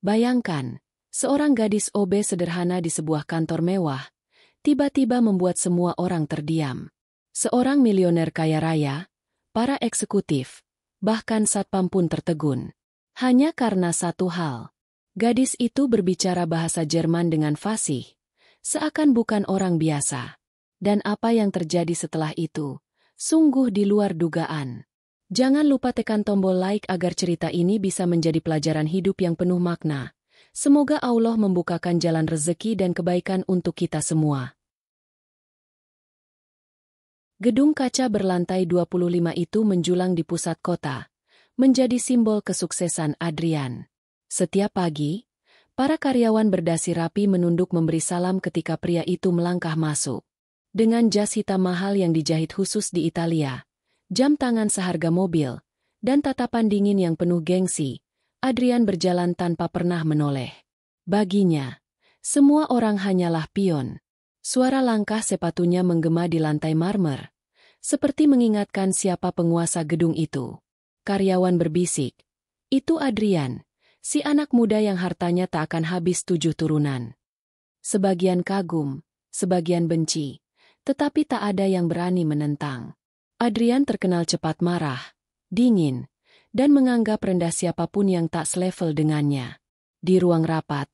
Bayangkan, seorang gadis OB sederhana di sebuah kantor mewah, tiba-tiba membuat semua orang terdiam. Seorang milioner kaya raya, para eksekutif, bahkan satpam pun tertegun. Hanya karena satu hal. Gadis itu berbicara bahasa Jerman dengan fasih, seakan bukan orang biasa. Dan apa yang terjadi setelah itu, sungguh di luar dugaan. Jangan lupa tekan tombol like agar cerita ini bisa menjadi pelajaran hidup yang penuh makna. Semoga Allah membukakan jalan rezeki dan kebaikan untuk kita semua. Gedung kaca berlantai 25 itu menjulang di pusat kota, menjadi simbol kesuksesan Adrian. Setiap pagi, para karyawan berdasi rapi menunduk memberi salam ketika pria itu melangkah masuk. Dengan jas hitam mahal yang dijahit khusus di Italia, jam tangan seharga mobil, dan tatapan dingin yang penuh gengsi, Adrian berjalan tanpa pernah menoleh. Baginya, semua orang hanyalah pion. Suara langkah sepatunya menggema di lantai marmer, seperti mengingatkan siapa penguasa gedung itu. Karyawan berbisik, "Itu Adrian, si anak muda yang hartanya tak akan habis 7 turunan." Sebagian kagum, sebagian benci, tetapi tak ada yang berani menentang. Adrian terkenal cepat marah, dingin, dan menganggap rendah siapapun yang tak selevel dengannya. Di ruang rapat,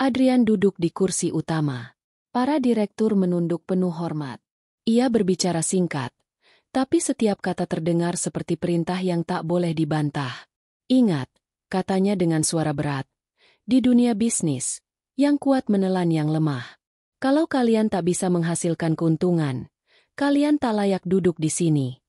Adrian duduk di kursi utama. Para direktur menunduk penuh hormat. Ia berbicara singkat, tapi setiap kata terdengar seperti perintah yang tak boleh dibantah. "Ingat," katanya dengan suara berat, "di dunia bisnis, yang kuat menelan yang lemah. Kalau kalian tak bisa menghasilkan keuntungan, kalian tak layak duduk di sini."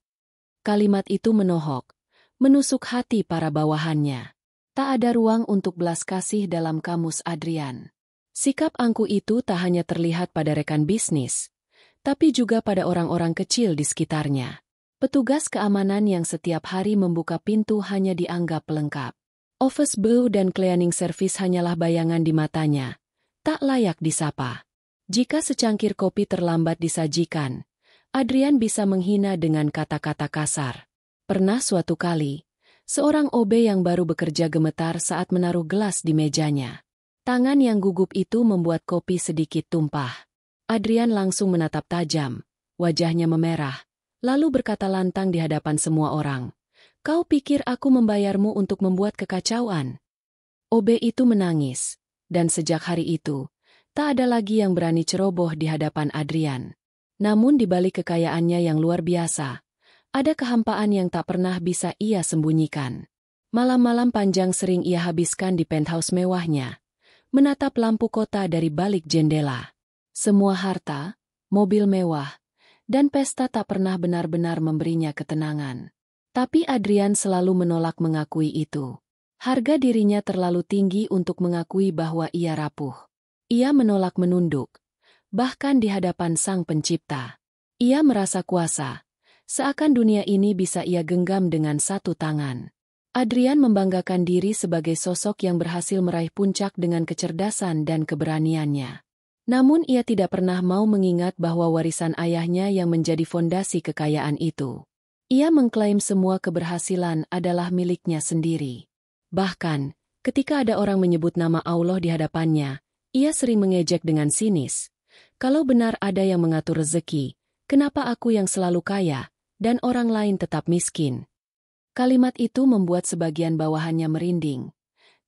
Kalimat itu menohok, menusuk hati para bawahannya. Tak ada ruang untuk belas kasih dalam kamus Adrian. Sikap angkuh itu tak hanya terlihat pada rekan bisnis, tapi juga pada orang-orang kecil di sekitarnya. Petugas keamanan yang setiap hari membuka pintu hanya dianggap pelengkap. Office boy dan cleaning service hanyalah bayangan di matanya, tak layak disapa. Jika secangkir kopi terlambat disajikan, Adrian bisa menghina dengan kata-kata kasar. Pernah suatu kali, seorang OB yang baru bekerja gemetar saat menaruh gelas di mejanya. Tangan yang gugup itu membuat kopi sedikit tumpah. Adrian langsung menatap tajam, wajahnya memerah, lalu berkata lantang di hadapan semua orang, "Kau pikir aku membayarmu untuk membuat kekacauan?" OB itu menangis, dan sejak hari itu, tak ada lagi yang berani ceroboh di hadapan Adrian. Namun di balik kekayaannya yang luar biasa, ada kehampaan yang tak pernah bisa ia sembunyikan. Malam-malam panjang sering ia habiskan di penthouse mewahnya, menatap lampu kota dari balik jendela. Semua harta, mobil mewah, dan pesta tak pernah benar-benar memberinya ketenangan. Tapi Adrian selalu menolak mengakui itu. Harga dirinya terlalu tinggi untuk mengakui bahwa ia rapuh. Ia menolak menunduk, bahkan di hadapan Sang Pencipta. Ia merasa kuasa, seakan dunia ini bisa ia genggam dengan satu tangan. Adrian membanggakan diri sebagai sosok yang berhasil meraih puncak dengan kecerdasan dan keberaniannya. Namun ia tidak pernah mau mengingat bahwa warisan ayahnya yang menjadi fondasi kekayaan itu. Ia mengklaim semua keberhasilan adalah miliknya sendiri. Bahkan, ketika ada orang menyebut nama Allah di hadapannya, ia sering mengejek dengan sinis. "Kalau benar ada yang mengatur rezeki, kenapa aku yang selalu kaya, dan orang lain tetap miskin?" Kalimat itu membuat sebagian bawahannya merinding.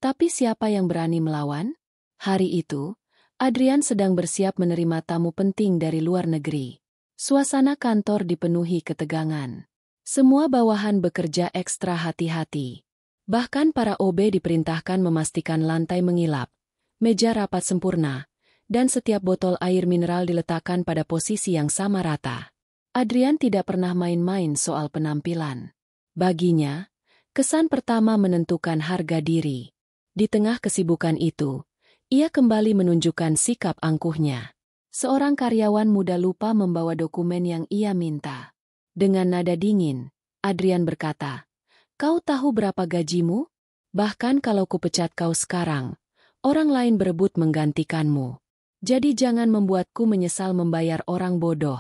Tapi siapa yang berani melawan? Hari itu, Adrian sedang bersiap menerima tamu penting dari luar negeri. Suasana kantor dipenuhi ketegangan. Semua bawahan bekerja ekstra hati-hati. Bahkan para OB diperintahkan memastikan lantai mengilap, meja rapat sempurna, dan setiap botol air mineral diletakkan pada posisi yang sama rata. Adrian tidak pernah main-main soal penampilan. Baginya, kesan pertama menentukan harga diri. Di tengah kesibukan itu, ia kembali menunjukkan sikap angkuhnya. Seorang karyawan muda lupa membawa dokumen yang ia minta. Dengan nada dingin, Adrian berkata, "Kau tahu berapa gajimu? Bahkan kalau kupecat kau sekarang, orang lain berebut menggantikanmu. Jadi jangan membuatku menyesal membayar orang bodoh."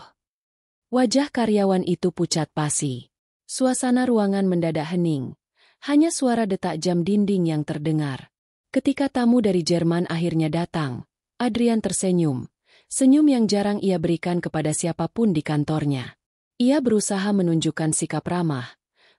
Wajah karyawan itu pucat pasi. Suasana ruangan mendadak hening. Hanya suara detak jam dinding yang terdengar. Ketika tamu dari Jerman akhirnya datang, Adrian tersenyum, senyum yang jarang ia berikan kepada siapapun di kantornya. Ia berusaha menunjukkan sikap ramah,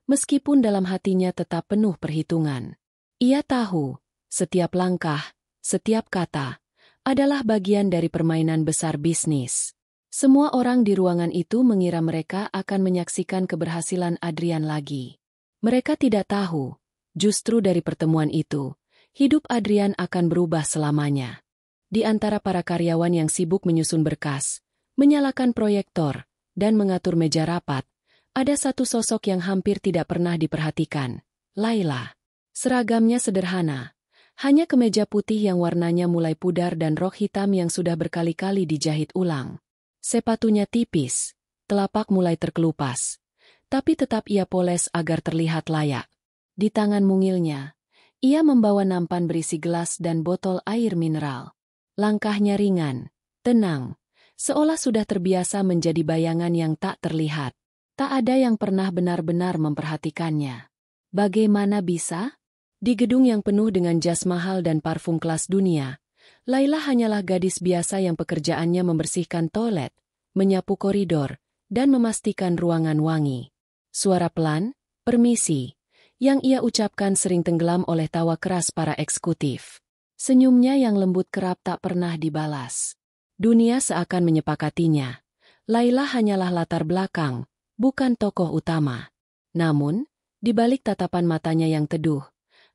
meskipun dalam hatinya tetap penuh perhitungan. Ia tahu, setiap langkah, setiap kata, adalah bagian dari permainan besar bisnis. Semua orang di ruangan itu mengira mereka akan menyaksikan keberhasilan Adrian lagi. Mereka tidak tahu, justru dari pertemuan itu, hidup Adrian akan berubah selamanya. Di antara para karyawan yang sibuk menyusun berkas, menyalakan proyektor, dan mengatur meja rapat, ada satu sosok yang hampir tidak pernah diperhatikan, Laila. Seragamnya sederhana, hanya kemeja putih yang warnanya mulai pudar dan rok hitam yang sudah berkali-kali dijahit ulang. Sepatunya tipis, telapak mulai terkelupas, tapi tetap ia poles agar terlihat layak. Di tangan mungilnya, ia membawa nampan berisi gelas dan botol air mineral. Langkahnya ringan, tenang, seolah sudah terbiasa menjadi bayangan yang tak terlihat. Tak ada yang pernah benar-benar memperhatikannya. Bagaimana bisa? Di gedung yang penuh dengan jas mahal dan parfum kelas dunia, Laila hanyalah gadis biasa yang pekerjaannya membersihkan toilet, menyapu koridor, dan memastikan ruangan wangi. Suara pelan, permisi, yang ia ucapkan sering tenggelam oleh tawa keras para eksekutif. Senyumnya yang lembut kerap tak pernah dibalas. Dunia seakan menyepakatinya. Laila hanyalah latar belakang, bukan tokoh utama. Namun, di balik tatapan matanya yang teduh,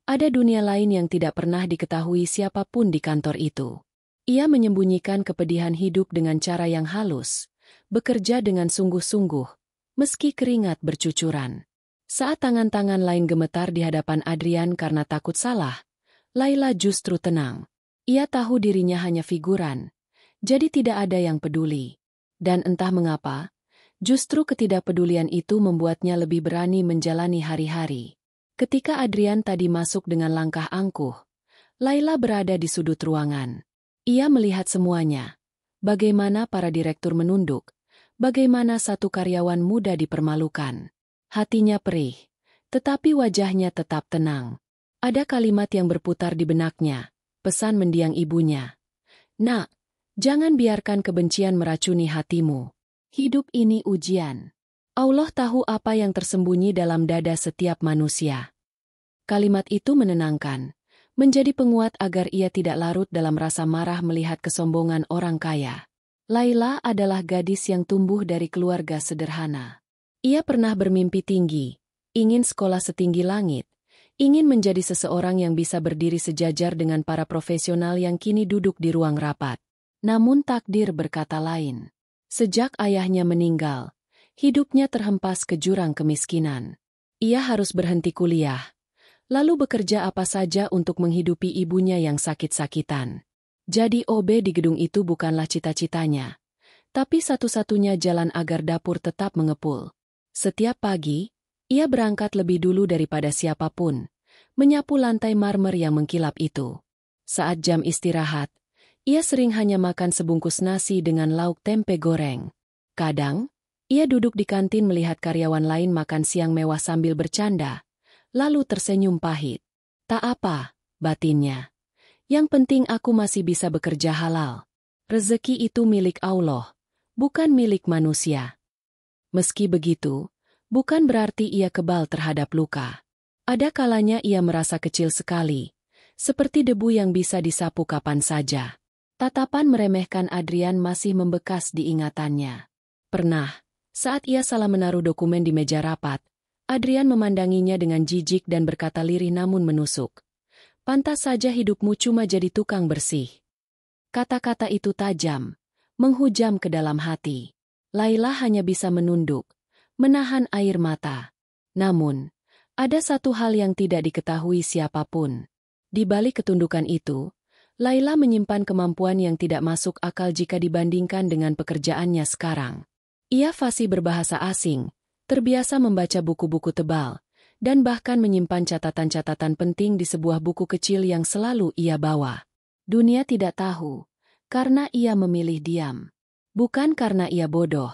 ada dunia lain yang tidak pernah diketahui siapapun di kantor itu. Ia menyembunyikan kepedihan hidup dengan cara yang halus, bekerja dengan sungguh-sungguh, meski keringat bercucuran. Saat tangan-tangan lain gemetar di hadapan Adrian karena takut salah, Laila justru tenang. Ia tahu dirinya hanya figuran, jadi tidak ada yang peduli. Dan entah mengapa, justru ketidakpedulian itu membuatnya lebih berani menjalani hari-hari. Ketika Adrian tadi masuk dengan langkah angkuh, Laila berada di sudut ruangan. Ia melihat semuanya. Bagaimana para direktur menunduk, bagaimana satu karyawan muda dipermalukan. Hatinya perih, tetapi wajahnya tetap tenang. Ada kalimat yang berputar di benaknya, pesan mendiang ibunya. Nak, jangan biarkan kebencian meracuni hatimu. Hidup ini ujian. Allah tahu apa yang tersembunyi dalam dada setiap manusia. Kalimat itu menenangkan, menjadi penguat agar ia tidak larut dalam rasa marah melihat kesombongan orang kaya. Laila adalah gadis yang tumbuh dari keluarga sederhana. Ia pernah bermimpi tinggi, ingin sekolah setinggi langit, ingin menjadi seseorang yang bisa berdiri sejajar dengan para profesional yang kini duduk di ruang rapat. Namun takdir berkata lain. Sejak ayahnya meninggal, hidupnya terhempas ke jurang kemiskinan. Ia harus berhenti kuliah, lalu bekerja apa saja untuk menghidupi ibunya yang sakit-sakitan. Jadi OB di gedung itu bukanlah cita-citanya, tapi satu-satunya jalan agar dapur tetap mengepul. Setiap pagi, ia berangkat lebih dulu daripada siapapun, menyapu lantai marmer yang mengkilap itu. Saat jam istirahat, ia sering hanya makan sebungkus nasi dengan lauk tempe goreng. Kadang, ia duduk di kantin melihat karyawan lain makan siang mewah sambil bercanda, lalu tersenyum pahit. Tak apa, batinnya. Yang penting aku masih bisa bekerja halal. Rezeki itu milik Allah, bukan milik manusia. Meski begitu, bukan berarti ia kebal terhadap luka. Ada kalanya ia merasa kecil sekali, seperti debu yang bisa disapu kapan saja. Tatapan meremehkan Adrian masih membekas di ingatannya. Pernah, saat ia salah menaruh dokumen di meja rapat, Adrian memandanginya dengan jijik dan berkata lirih namun menusuk. Pantas saja hidupmu cuma jadi tukang bersih. Kata-kata itu tajam, menghujam ke dalam hati. Laila hanya bisa menunduk, menahan air mata. Namun, ada satu hal yang tidak diketahui siapapun. Di balik ketundukan itu, Laila menyimpan kemampuan yang tidak masuk akal jika dibandingkan dengan pekerjaannya sekarang. Ia fasih berbahasa asing, terbiasa membaca buku-buku tebal, dan bahkan menyimpan catatan-catatan penting di sebuah buku kecil yang selalu ia bawa. Dunia tidak tahu, karena ia memilih diam. Bukan karena ia bodoh,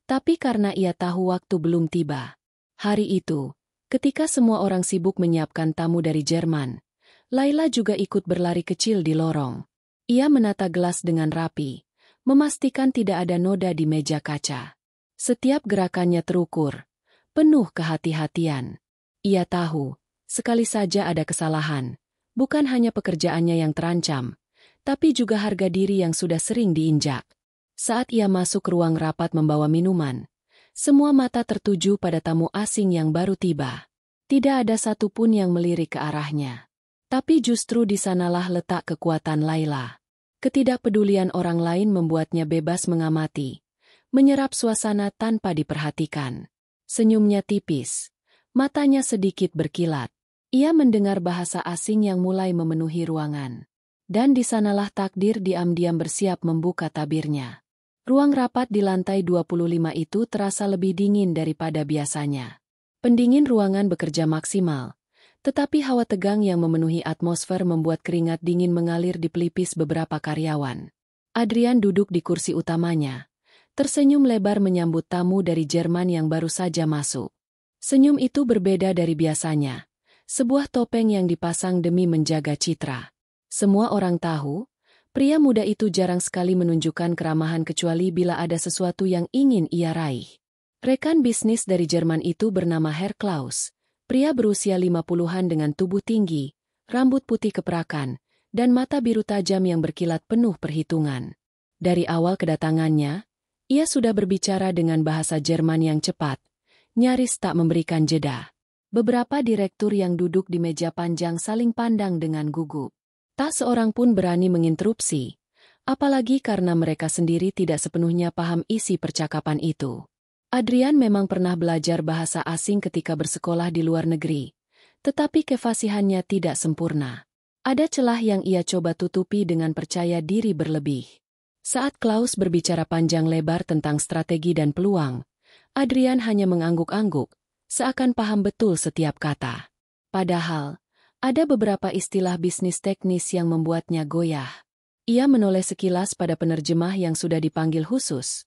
tapi karena ia tahu waktu belum tiba. Hari itu, ketika semua orang sibuk menyiapkan tamu dari Jerman, Laila juga ikut berlari kecil di lorong. Ia menata gelas dengan rapi, memastikan tidak ada noda di meja kaca. Setiap gerakannya terukur, penuh kehati-hatian. Ia tahu, sekali saja ada kesalahan, bukan hanya pekerjaannya yang terancam, tapi juga harga diri yang sudah sering diinjak. Saat ia masuk ruang rapat membawa minuman, semua mata tertuju pada tamu asing yang baru tiba. Tidak ada satupun yang melirik ke arahnya. Tapi justru di sanalah letak kekuatan Laila. Ketidakpedulian orang lain membuatnya bebas mengamati, menyerap suasana tanpa diperhatikan. Senyumnya tipis, matanya sedikit berkilat. Ia mendengar bahasa asing yang mulai memenuhi ruangan. Dan di sanalah takdir diam-diam bersiap membuka tabirnya. Ruang rapat di lantai 25 itu terasa lebih dingin daripada biasanya. Pendingin ruangan bekerja maksimal, tetapi hawa tegang yang memenuhi atmosfer membuat keringat dingin mengalir di pelipis beberapa karyawan. Adrian duduk di kursi utamanya, tersenyum lebar menyambut tamu dari Jerman yang baru saja masuk. Senyum itu berbeda dari biasanya, sebuah topeng yang dipasang demi menjaga citra. Semua orang tahu, pria muda itu jarang sekali menunjukkan keramahan kecuali bila ada sesuatu yang ingin ia raih. Rekan bisnis dari Jerman itu bernama Herr Klaus. Pria berusia 50-an dengan tubuh tinggi, rambut putih keperakan, dan mata biru tajam yang berkilat penuh perhitungan. Dari awal kedatangannya, ia sudah berbicara dengan bahasa Jerman yang cepat, nyaris tak memberikan jeda. Beberapa direktur yang duduk di meja panjang saling pandang dengan gugup. Tak seorang pun berani menginterupsi, apalagi karena mereka sendiri tidak sepenuhnya paham isi percakapan itu. Adrian memang pernah belajar bahasa asing ketika bersekolah di luar negeri, tetapi kefasihannya tidak sempurna. Ada celah yang ia coba tutupi dengan percaya diri berlebih. Saat Klaus berbicara panjang lebar tentang strategi dan peluang, Adrian hanya mengangguk-angguk, seakan paham betul setiap kata. Padahal, ada beberapa istilah bisnis teknis yang membuatnya goyah. Ia menoleh sekilas pada penerjemah yang sudah dipanggil khusus.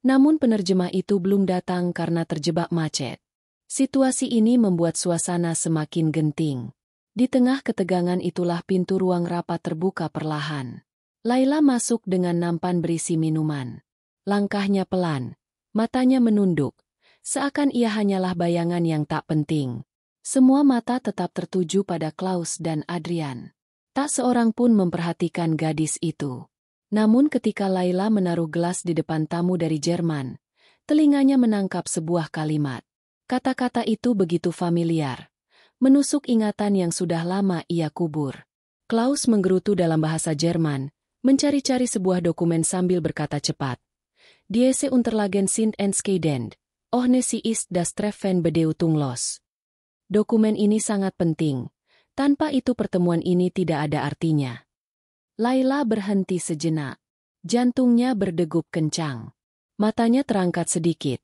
Namun penerjemah itu belum datang karena terjebak macet. Situasi ini membuat suasana semakin genting. Di tengah ketegangan itulah pintu ruang rapat terbuka perlahan. Laila masuk dengan nampan berisi minuman. Langkahnya pelan, matanya menunduk, seakan ia hanyalah bayangan yang tak penting. Semua mata tetap tertuju pada Klaus dan Adrian. Tak seorang pun memperhatikan gadis itu. Namun ketika Laila menaruh gelas di depan tamu dari Jerman, telinganya menangkap sebuah kalimat. Kata-kata itu begitu familiar, menusuk ingatan yang sudah lama ia kubur. Klaus menggerutu dalam bahasa Jerman, mencari-cari sebuah dokumen sambil berkata cepat. Diese Unterlagen sind entscheidend. Ohne sie ist das Treffen bedeutungslos. Dokumen ini sangat penting. Tanpa itu pertemuan ini tidak ada artinya. Laila berhenti sejenak. Jantungnya berdegup kencang. Matanya terangkat sedikit,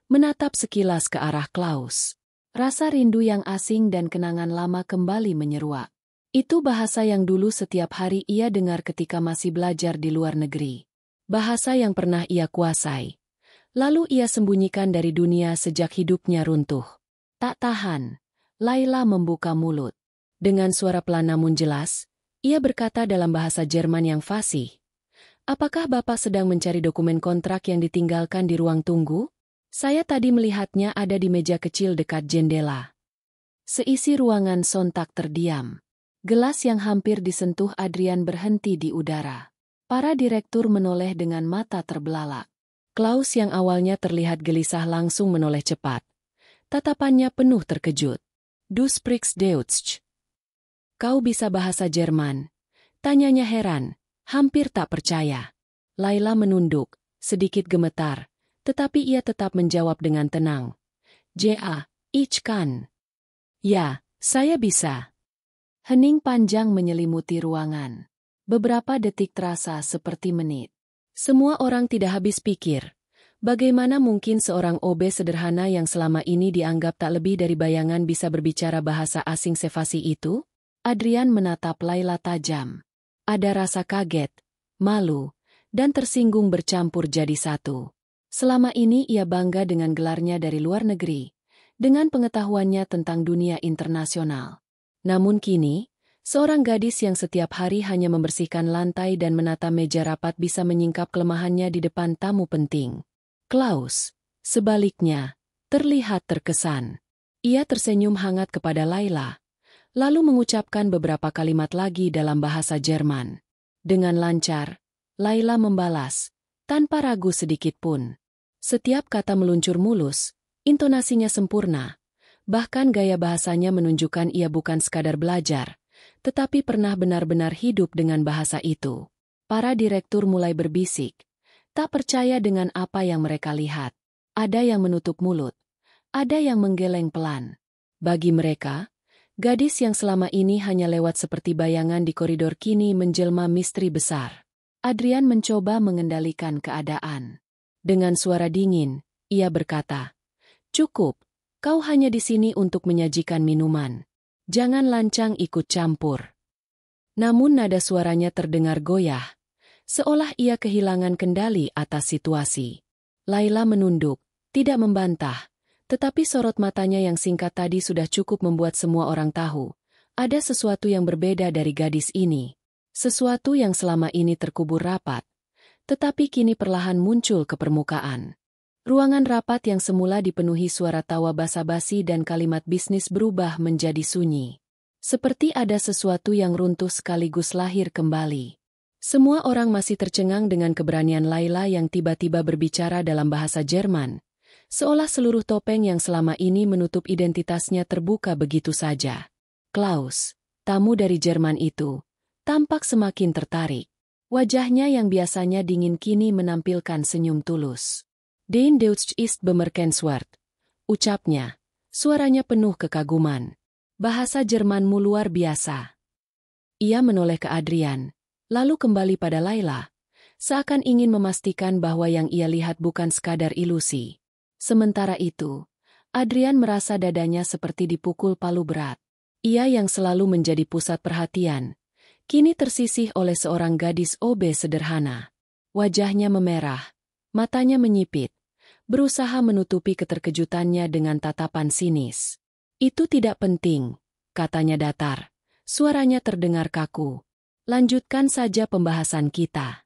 menatap sekilas ke arah Klaus. Rasa rindu yang asing dan kenangan lama kembali menyeruak. Itu bahasa yang dulu setiap hari ia dengar ketika masih belajar di luar negeri. Bahasa yang pernah ia kuasai. Lalu ia sembunyikan dari dunia sejak hidupnya runtuh. Tak tahan, Laila membuka mulut. Dengan suara pelan namun jelas, ia berkata dalam bahasa Jerman yang fasih. Apakah Bapak sedang mencari dokumen kontrak yang ditinggalkan di ruang tunggu? Saya tadi melihatnya ada di meja kecil dekat jendela. Seisi ruangan sontak terdiam. Gelas yang hampir disentuh Adrian berhenti di udara. Para direktur menoleh dengan mata terbelalak. Klaus yang awalnya terlihat gelisah langsung menoleh cepat. Tatapannya penuh terkejut. Du sprichst Deutsch. Kau bisa bahasa Jerman? Tanyanya heran, hampir tak percaya. Laila menunduk, sedikit gemetar, tetapi ia tetap menjawab dengan tenang. Ja, ich kann. Ya, saya bisa. Hening panjang menyelimuti ruangan. Beberapa detik terasa seperti menit. Semua orang tidak habis pikir. Bagaimana mungkin seorang OB sederhana yang selama ini dianggap tak lebih dari bayangan bisa berbicara bahasa asing sefasih itu? Adrian menatap Laila tajam. Ada rasa kaget, malu, dan tersinggung bercampur jadi satu. Selama ini ia bangga dengan gelarnya dari luar negeri, dengan pengetahuannya tentang dunia internasional. Namun kini, Seorang gadis yang setiap hari hanya membersihkan lantai dan menata meja rapat bisa menyingkap kelemahannya di depan tamu penting. Klaus, sebaliknya, terlihat terkesan. Ia tersenyum hangat kepada Laila, lalu mengucapkan beberapa kalimat lagi dalam bahasa Jerman. Dengan lancar, Laila membalas, tanpa ragu sedikit pun. Setiap kata meluncur mulus, intonasinya sempurna, bahkan gaya bahasanya menunjukkan ia bukan sekadar belajar, tetapi pernah benar-benar hidup dengan bahasa itu. Para direktur mulai berbisik, tak percaya dengan apa yang mereka lihat. Ada yang menutup mulut, ada yang menggeleng pelan. Bagi mereka, gadis yang selama ini hanya lewat seperti bayangan di koridor kini menjelma misteri besar. Adrian mencoba mengendalikan keadaan. Dengan suara dingin, ia berkata, "Cukup, kau hanya di sini untuk menyajikan minuman. Jangan lancang ikut campur." Namun nada suaranya terdengar goyah, seolah ia kehilangan kendali atas situasi. Laila menunduk, tidak membantah, tetapi sorot matanya yang singkat tadi sudah cukup membuat semua orang tahu. Ada sesuatu yang berbeda dari gadis ini. Sesuatu yang selama ini terkubur rapat, tetapi kini perlahan muncul ke permukaan. Ruangan rapat yang semula dipenuhi suara tawa basa-basi dan kalimat bisnis berubah menjadi sunyi. Seperti ada sesuatu yang runtuh sekaligus lahir kembali. Semua orang masih tercengang dengan keberanian Laila yang tiba-tiba berbicara dalam bahasa Jerman, seolah seluruh topeng yang selama ini menutup identitasnya terbuka begitu saja. Klaus, tamu dari Jerman itu, tampak semakin tertarik. Wajahnya yang biasanya dingin kini menampilkan senyum tulus. "Den Deutsch ist bemerkenswert," ucapnya. Suaranya penuh kekaguman. "Bahasa Jermanmu luar biasa." Ia menoleh ke Adrian, lalu kembali pada Laila, seakan ingin memastikan bahwa yang ia lihat bukan sekadar ilusi. Sementara itu, Adrian merasa dadanya seperti dipukul palu berat. Ia yang selalu menjadi pusat perhatian, kini tersisih oleh seorang gadis OB sederhana. Wajahnya memerah, matanya menyipit, berusaha menutupi keterkejutannya dengan tatapan sinis. "Itu tidak penting," katanya datar. Suaranya terdengar kaku. "Lanjutkan saja pembahasan kita."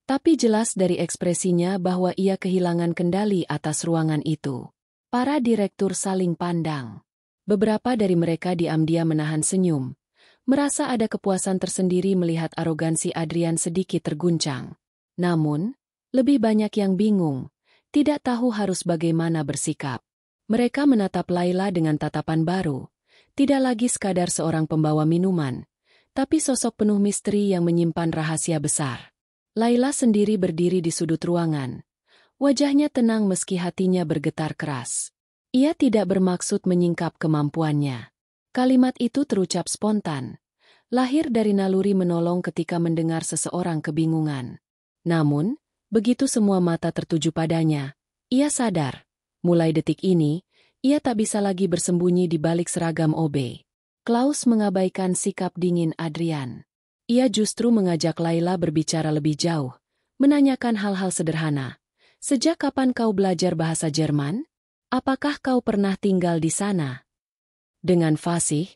Tapi jelas dari ekspresinya bahwa ia kehilangan kendali atas ruangan itu. Para direktur saling pandang. Beberapa dari mereka diam-diam menahan senyum, merasa ada kepuasan tersendiri melihat arogansi Adrian sedikit terguncang. Namun, lebih banyak yang bingung, tidak tahu harus bagaimana bersikap. Mereka menatap Laila dengan tatapan baru, tidak lagi sekadar seorang pembawa minuman, tapi sosok penuh misteri yang menyimpan rahasia besar. Laila sendiri berdiri di sudut ruangan. Wajahnya tenang meski hatinya bergetar keras. Ia tidak bermaksud menyingkap kemampuannya. Kalimat itu terucap spontan, lahir dari naluri menolong ketika mendengar seseorang kebingungan. Namun, begitu semua mata tertuju padanya, ia sadar, mulai detik ini, ia tak bisa lagi bersembunyi di balik seragam OB. Klaus mengabaikan sikap dingin Adrian. Ia justru mengajak Laila berbicara lebih jauh, menanyakan hal-hal sederhana. "Sejak kapan kau belajar bahasa Jerman? Apakah kau pernah tinggal di sana?" Dengan fasih,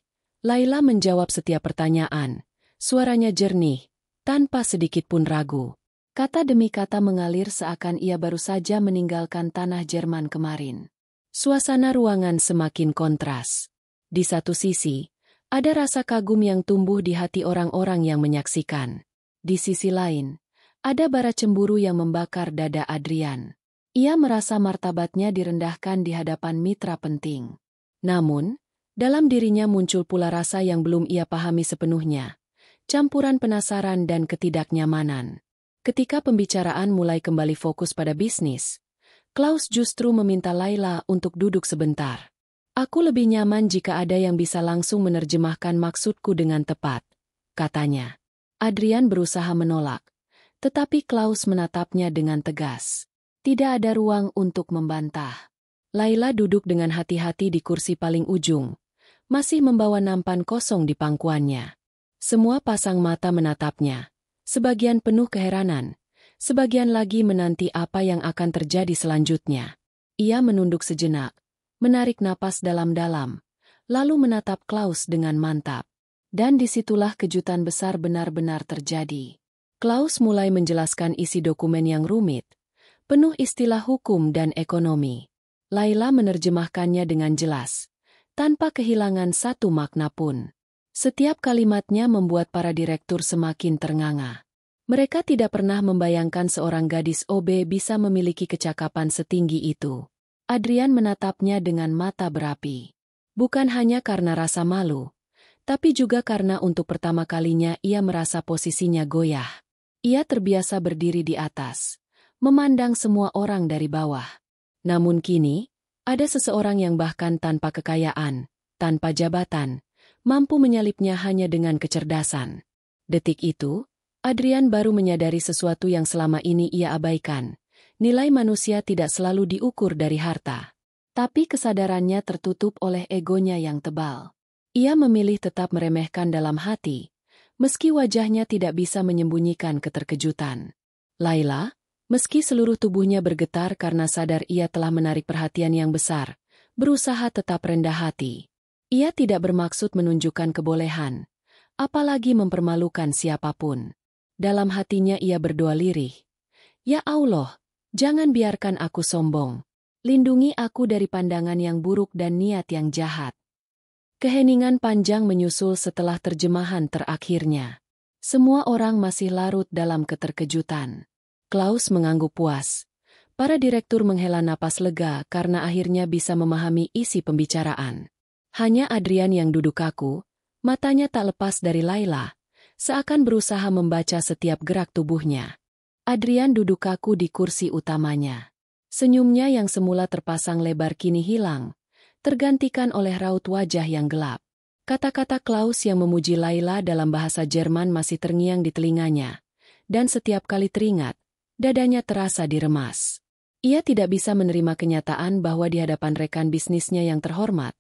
Laila menjawab setiap pertanyaan. Suaranya jernih, tanpa sedikit pun ragu. Kata demi kata mengalir seakan ia baru saja meninggalkan tanah Jerman kemarin. Suasana ruangan semakin kontras. Di satu sisi, ada rasa kagum yang tumbuh di hati orang-orang yang menyaksikan. Di sisi lain, ada bara cemburu yang membakar dada Adrian. Ia merasa martabatnya direndahkan di hadapan mitra penting. Namun, dalam dirinya muncul pula rasa yang belum ia pahami sepenuhnya. Campuran penasaran dan ketidaknyamanan. Ketika pembicaraan mulai kembali fokus pada bisnis, Klaus justru meminta Laila untuk duduk sebentar. "Aku lebih nyaman jika ada yang bisa langsung menerjemahkan maksudku dengan tepat," katanya. Adrian berusaha menolak, tetapi Klaus menatapnya dengan tegas. Tidak ada ruang untuk membantah. Laila duduk dengan hati-hati di kursi paling ujung, masih membawa nampan kosong di pangkuannya. Semua pasang mata menatapnya, sebagian penuh keheranan, sebagian lagi menanti apa yang akan terjadi selanjutnya. Ia menunduk sejenak, menarik napas dalam-dalam, lalu menatap Klaus dengan mantap. Dan disitulah kejutan besar benar-benar terjadi. Klaus mulai menjelaskan isi dokumen yang rumit, penuh istilah hukum dan ekonomi. Laila menerjemahkannya dengan jelas, tanpa kehilangan satu makna pun. Setiap kalimatnya membuat para direktur semakin ternganga. Mereka tidak pernah membayangkan seorang gadis OB bisa memiliki kecakapan setinggi itu. Adrian menatapnya dengan mata berapi. Bukan hanya karena rasa malu, tapi juga karena untuk pertama kalinya ia merasa posisinya goyah. Ia terbiasa berdiri di atas, memandang semua orang dari bawah. Namun kini, ada seseorang yang bahkan tanpa kekayaan, tanpa jabatan, mampu menyalipnya hanya dengan kecerdasan. Detik itu, Adrian baru menyadari sesuatu yang selama ini ia abaikan. Nilai manusia tidak selalu diukur dari harta. Tapi kesadarannya tertutup oleh egonya yang tebal. Ia memilih tetap meremehkan dalam hati, meski wajahnya tidak bisa menyembunyikan keterkejutan. Laila, meski seluruh tubuhnya bergetar karena sadar ia telah menarik perhatian yang besar, berusaha tetap rendah hati. Ia tidak bermaksud menunjukkan kebolehan, apalagi mempermalukan siapapun. Dalam hatinya ia berdoa lirih, "Ya Allah, jangan biarkan aku sombong. Lindungi aku dari pandangan yang buruk dan niat yang jahat." Keheningan panjang menyusul setelah terjemahan terakhirnya. Semua orang masih larut dalam keterkejutan. Klaus mengangguk puas. Para direktur menghela napas lega karena akhirnya bisa memahami isi pembicaraan. Hanya Adrian yang duduk kaku, matanya tak lepas dari Laila, seakan berusaha membaca setiap gerak tubuhnya. Adrian duduk kaku di kursi utamanya. Senyumnya yang semula terpasang lebar kini hilang, tergantikan oleh raut wajah yang gelap. Kata-kata Klaus yang memuji Laila dalam bahasa Jerman masih terngiang di telinganya, dan setiap kali teringat, dadanya terasa diremas. Ia tidak bisa menerima kenyataan bahwa di hadapan rekan bisnisnya yang terhormat,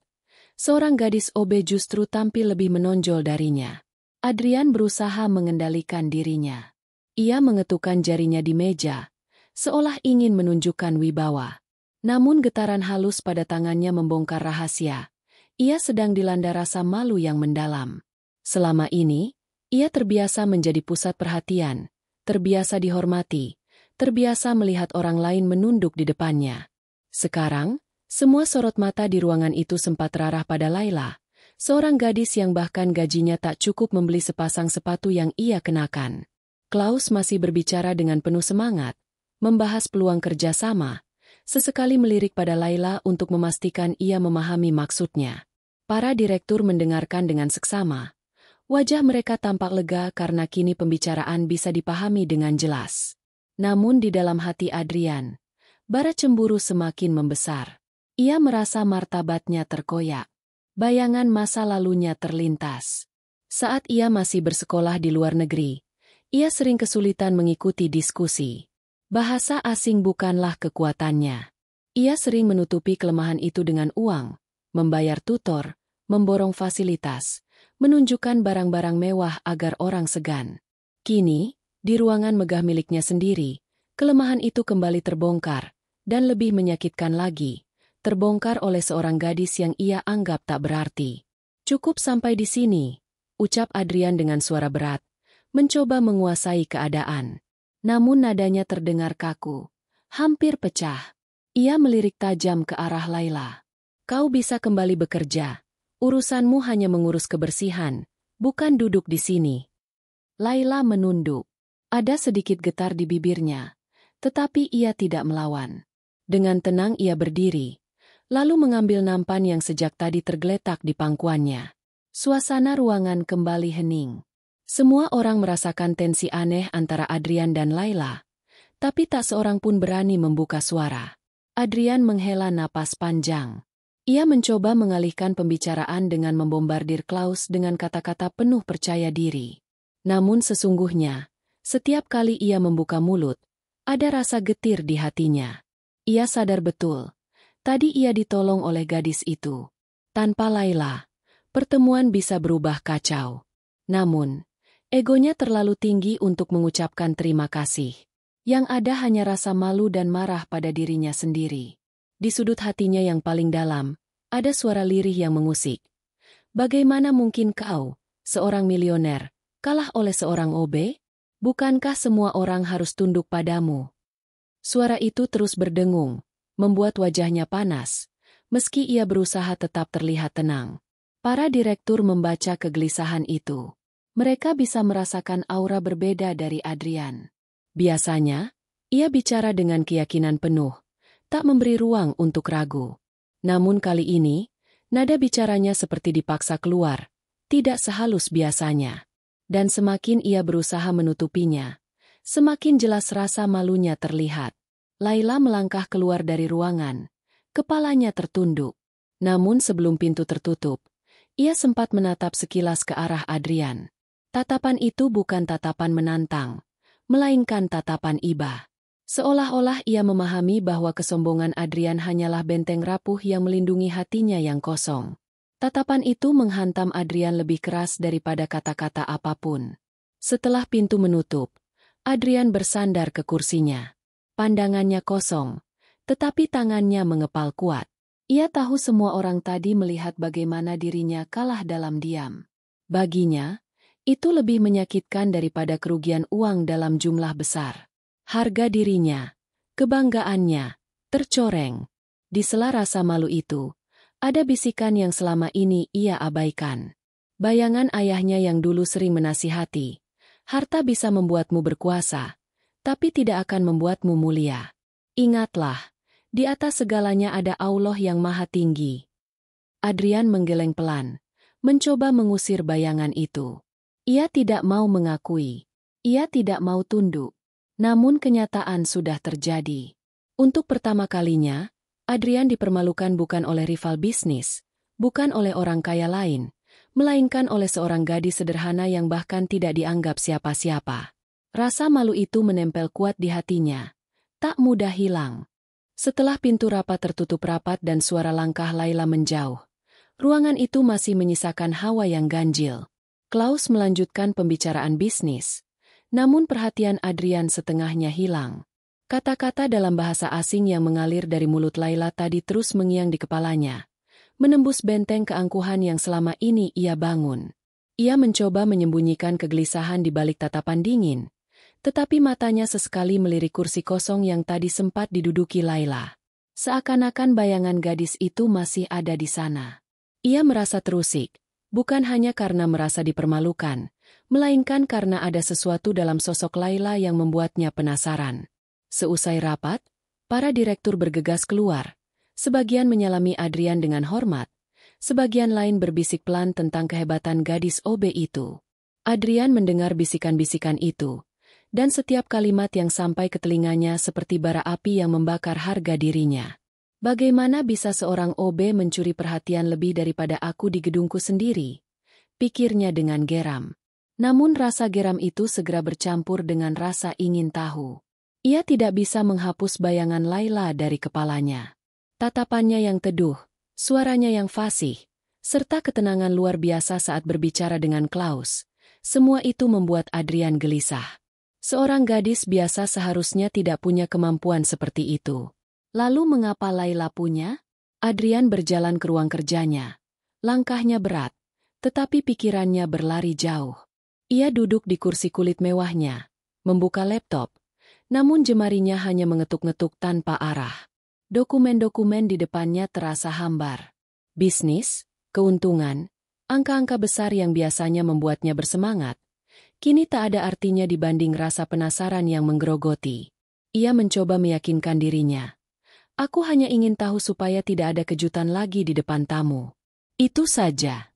seorang gadis OB justru tampil lebih menonjol darinya. Adrian berusaha mengendalikan dirinya. Ia mengetukkan jarinya di meja, seolah ingin menunjukkan wibawa. Namun getaran halus pada tangannya membongkar rahasia. Ia sedang dilanda rasa malu yang mendalam. Selama ini, ia terbiasa menjadi pusat perhatian, terbiasa dihormati, terbiasa melihat orang lain menunduk di depannya. Sekarang, semua sorot mata di ruangan itu sempat terarah pada Laila, seorang gadis yang bahkan gajinya tak cukup membeli sepasang sepatu yang ia kenakan. Klaus masih berbicara dengan penuh semangat, membahas peluang kerjasama, sesekali melirik pada Laila untuk memastikan ia memahami maksudnya. Para direktur mendengarkan dengan seksama. Wajah mereka tampak lega karena kini pembicaraan bisa dipahami dengan jelas. Namun di dalam hati Adrian, bara cemburu semakin membesar. Ia merasa martabatnya terkoyak. Bayangan masa lalunya terlintas. Saat ia masih bersekolah di luar negeri, ia sering kesulitan mengikuti diskusi. Bahasa asing bukanlah kekuatannya. Ia sering menutupi kelemahan itu dengan uang, membayar tutor, memborong fasilitas, menunjukkan barang-barang mewah agar orang segan. Kini, di ruangan megah miliknya sendiri, kelemahan itu kembali terbongkar, dan lebih menyakitkan lagi, terbongkar oleh seorang gadis yang ia anggap tak berarti. "Cukup sampai di sini," ucap Adrian dengan suara berat, mencoba menguasai keadaan. Namun nadanya terdengar kaku, hampir pecah. Ia melirik tajam ke arah Laila. "Kau bisa kembali bekerja. Urusanmu hanya mengurus kebersihan, bukan duduk di sini." Laila menunduk. Ada sedikit getar di bibirnya, tetapi ia tidak melawan. Dengan tenang ia berdiri, lalu mengambil nampan yang sejak tadi tergeletak di pangkuannya. Suasana ruangan kembali hening. Semua orang merasakan tensi aneh antara Adrian dan Laila, tapi tak seorang pun berani membuka suara. Adrian menghela napas panjang. Ia mencoba mengalihkan pembicaraan dengan membombardir Klaus dengan kata-kata penuh percaya diri. Namun sesungguhnya, setiap kali ia membuka mulut, ada rasa getir di hatinya. Ia sadar betul, tadi ia ditolong oleh gadis itu. Tanpa Laila, pertemuan bisa berubah kacau. Namun, egonya terlalu tinggi untuk mengucapkan terima kasih. Yang ada hanya rasa malu dan marah pada dirinya sendiri. Di sudut hatinya yang paling dalam, ada suara lirih yang mengusik. "Bagaimana mungkin kau, Seorang milioner, kalah oleh seorang OB? Bukankah semua orang harus tunduk padamu? Suara itu terus berdengung, membuat wajahnya panas, meski ia berusaha tetap terlihat tenang. Para direktur membaca kegelisahan itu. Mereka bisa merasakan aura berbeda dari Adrian. Biasanya, ia bicara dengan keyakinan penuh, tak memberi ruang untuk ragu. Namun kali ini, nada bicaranya seperti dipaksa keluar, tidak sehalus biasanya. Dan semakin ia berusaha menutupinya, semakin jelas rasa malunya terlihat. Laila melangkah keluar dari ruangan. Kepalanya tertunduk. Namun sebelum pintu tertutup, ia sempat menatap sekilas ke arah Adrian. Tatapan itu bukan tatapan menantang, melainkan tatapan iba. Seolah-olah ia memahami bahwa kesombongan Adrian hanyalah benteng rapuh yang melindungi hatinya yang kosong. Tatapan itu menghantam Adrian lebih keras daripada kata-kata apapun. Setelah pintu menutup, Adrian bersandar ke kursinya. Pandangannya kosong, tetapi tangannya mengepal kuat. Ia tahu semua orang tadi melihat bagaimana dirinya kalah dalam diam. Baginya, itu lebih menyakitkan daripada kerugian uang dalam jumlah besar. Harga dirinya, kebanggaannya, tercoreng. Di sela rasa malu itu, ada bisikan yang selama ini ia abaikan. Bayangan ayahnya yang dulu sering menasihati, harta bisa membuatmu berkuasa, tapi tidak akan membuatmu mulia. Ingatlah, di atas segalanya ada Allah yang maha tinggi. Adrian menggeleng pelan, mencoba mengusir bayangan itu. Ia tidak mau mengakui, ia tidak mau tunduk. Namun kenyataan sudah terjadi. Untuk pertama kalinya, Adrian dipermalukan bukan oleh rival bisnis, bukan oleh orang kaya lain, melainkan oleh seorang gadis sederhana yang bahkan tidak dianggap siapa-siapa. Rasa malu itu menempel kuat di hatinya, tak mudah hilang. Setelah pintu rapat tertutup rapat dan suara langkah Laila menjauh, ruangan itu masih menyisakan hawa yang ganjil. Klaus melanjutkan pembicaraan bisnis, namun perhatian Adrian setengahnya hilang. Kata-kata dalam bahasa asing yang mengalir dari mulut Laila tadi terus mengiang di kepalanya, menembus benteng keangkuhan yang selama ini ia bangun. Ia mencoba menyembunyikan kegelisahan di balik tatapan dingin, tetapi matanya sesekali melirik kursi kosong yang tadi sempat diduduki Laila. Seakan-akan bayangan gadis itu masih ada di sana. Ia merasa terusik, bukan hanya karena merasa dipermalukan, melainkan karena ada sesuatu dalam sosok Laila yang membuatnya penasaran. Seusai rapat, para direktur bergegas keluar. Sebagian menyalami Adrian dengan hormat, sebagian lain berbisik pelan tentang kehebatan gadis OB itu. Adrian mendengar bisikan-bisikan itu, dan setiap kalimat yang sampai ke telinganya seperti bara api yang membakar harga dirinya. Bagaimana bisa seorang OB mencuri perhatian lebih daripada aku di gedungku sendiri? Pikirnya dengan geram. Namun rasa geram itu segera bercampur dengan rasa ingin tahu. Ia tidak bisa menghapus bayangan Laila dari kepalanya. Tatapannya yang teduh, suaranya yang fasih, serta ketenangan luar biasa saat berbicara dengan Klaus. Semua itu membuat Adrian gelisah. Seorang gadis biasa seharusnya tidak punya kemampuan seperti itu. Lalu mengapa Laila punya? Adrian berjalan ke ruang kerjanya. Langkahnya berat, tetapi pikirannya berlari jauh. Ia duduk di kursi kulit mewahnya, membuka laptop, namun jemarinya hanya mengetuk-ngetuk tanpa arah. Dokumen-dokumen di depannya terasa hambar. Bisnis, keuntungan, angka-angka besar yang biasanya membuatnya bersemangat, kini tak ada artinya dibanding rasa penasaran yang menggerogoti. Ia mencoba meyakinkan dirinya. Aku hanya ingin tahu supaya tidak ada kejutan lagi di depan tamu. Itu saja.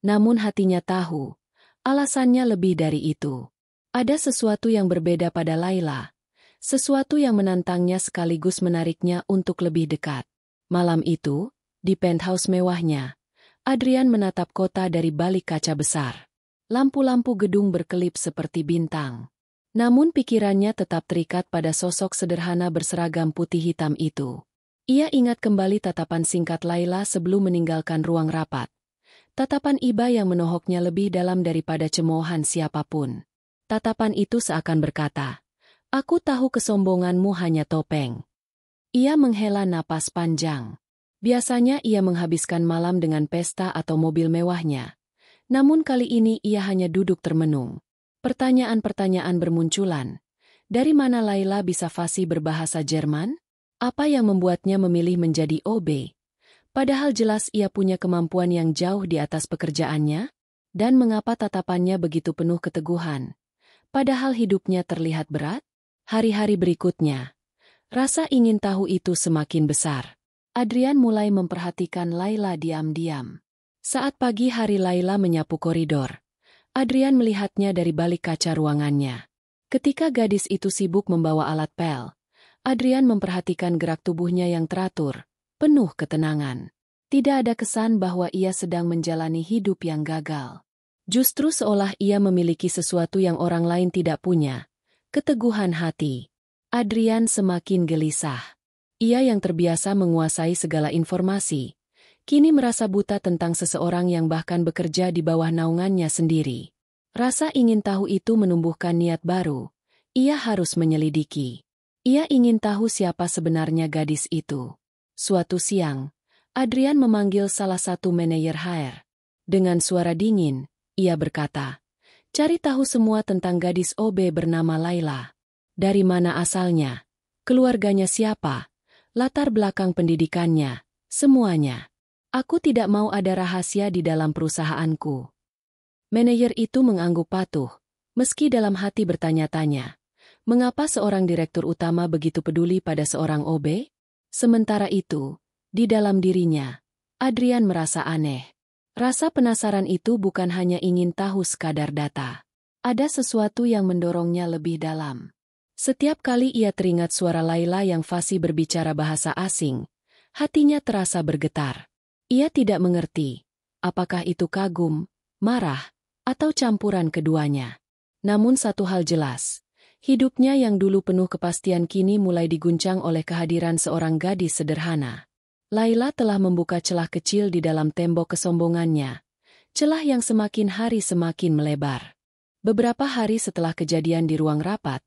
Namun hatinya tahu, alasannya lebih dari itu. Ada sesuatu yang berbeda pada Laila, sesuatu yang menantangnya sekaligus menariknya untuk lebih dekat. Malam itu, di penthouse mewahnya, Adrian menatap kota dari balik kaca besar. Lampu-lampu gedung berkelip seperti bintang. Namun pikirannya tetap terikat pada sosok sederhana berseragam putih hitam itu. Ia ingat kembali tatapan singkat Laila sebelum meninggalkan ruang rapat. Tatapan iba yang menohoknya lebih dalam daripada cemoohan siapapun. Tatapan itu seakan berkata, "Aku tahu kesombonganmu hanya topeng." Ia menghela napas panjang. Biasanya ia menghabiskan malam dengan pesta atau mobil mewahnya. Namun kali ini ia hanya duduk termenung. Pertanyaan-pertanyaan bermunculan. Dari mana Laila bisa fasih berbahasa Jerman? Apa yang membuatnya memilih menjadi OB? Padahal jelas ia punya kemampuan yang jauh di atas pekerjaannya. Dan mengapa tatapannya begitu penuh keteguhan? Padahal hidupnya terlihat berat. Hari-hari berikutnya, rasa ingin tahu itu semakin besar. Adrian mulai memperhatikan Laila diam-diam. Saat pagi hari Laila menyapu koridor, Adrian melihatnya dari balik kaca ruangannya. Ketika gadis itu sibuk membawa alat pel, Adrian memperhatikan gerak tubuhnya yang teratur, penuh ketenangan. Tidak ada kesan bahwa ia sedang menjalani hidup yang gagal. Justru seolah ia memiliki sesuatu yang orang lain tidak punya, keteguhan hati. Adrian semakin gelisah. Ia yang terbiasa menguasai segala informasi, kini merasa buta tentang seseorang yang bahkan bekerja di bawah naungannya sendiri. Rasa ingin tahu itu menumbuhkan niat baru. Ia harus menyelidiki. Ia ingin tahu siapa sebenarnya gadis itu. Suatu siang, Adrian memanggil salah satu manajer HR. Dengan suara dingin, ia berkata, "Cari tahu semua tentang gadis OB bernama Laila. Dari mana asalnya? Keluarganya siapa? Latar belakang pendidikannya? Semuanya. Aku tidak mau ada rahasia di dalam perusahaanku." Manajer itu mengangguk patuh, meski dalam hati bertanya-tanya, mengapa seorang direktur utama begitu peduli pada seorang OB? Sementara itu, di dalam dirinya, Adrian merasa aneh. Rasa penasaran itu bukan hanya ingin tahu sekadar data. Ada sesuatu yang mendorongnya lebih dalam. Setiap kali ia teringat suara Laila yang fasih berbicara bahasa asing, hatinya terasa bergetar. Ia tidak mengerti, apakah itu kagum, marah, atau campuran keduanya. Namun satu hal jelas, hidupnya yang dulu penuh kepastian kini mulai diguncang oleh kehadiran seorang gadis sederhana. Laila telah membuka celah kecil di dalam tembok kesombongannya, celah yang semakin hari semakin melebar. Beberapa hari setelah kejadian di ruang rapat,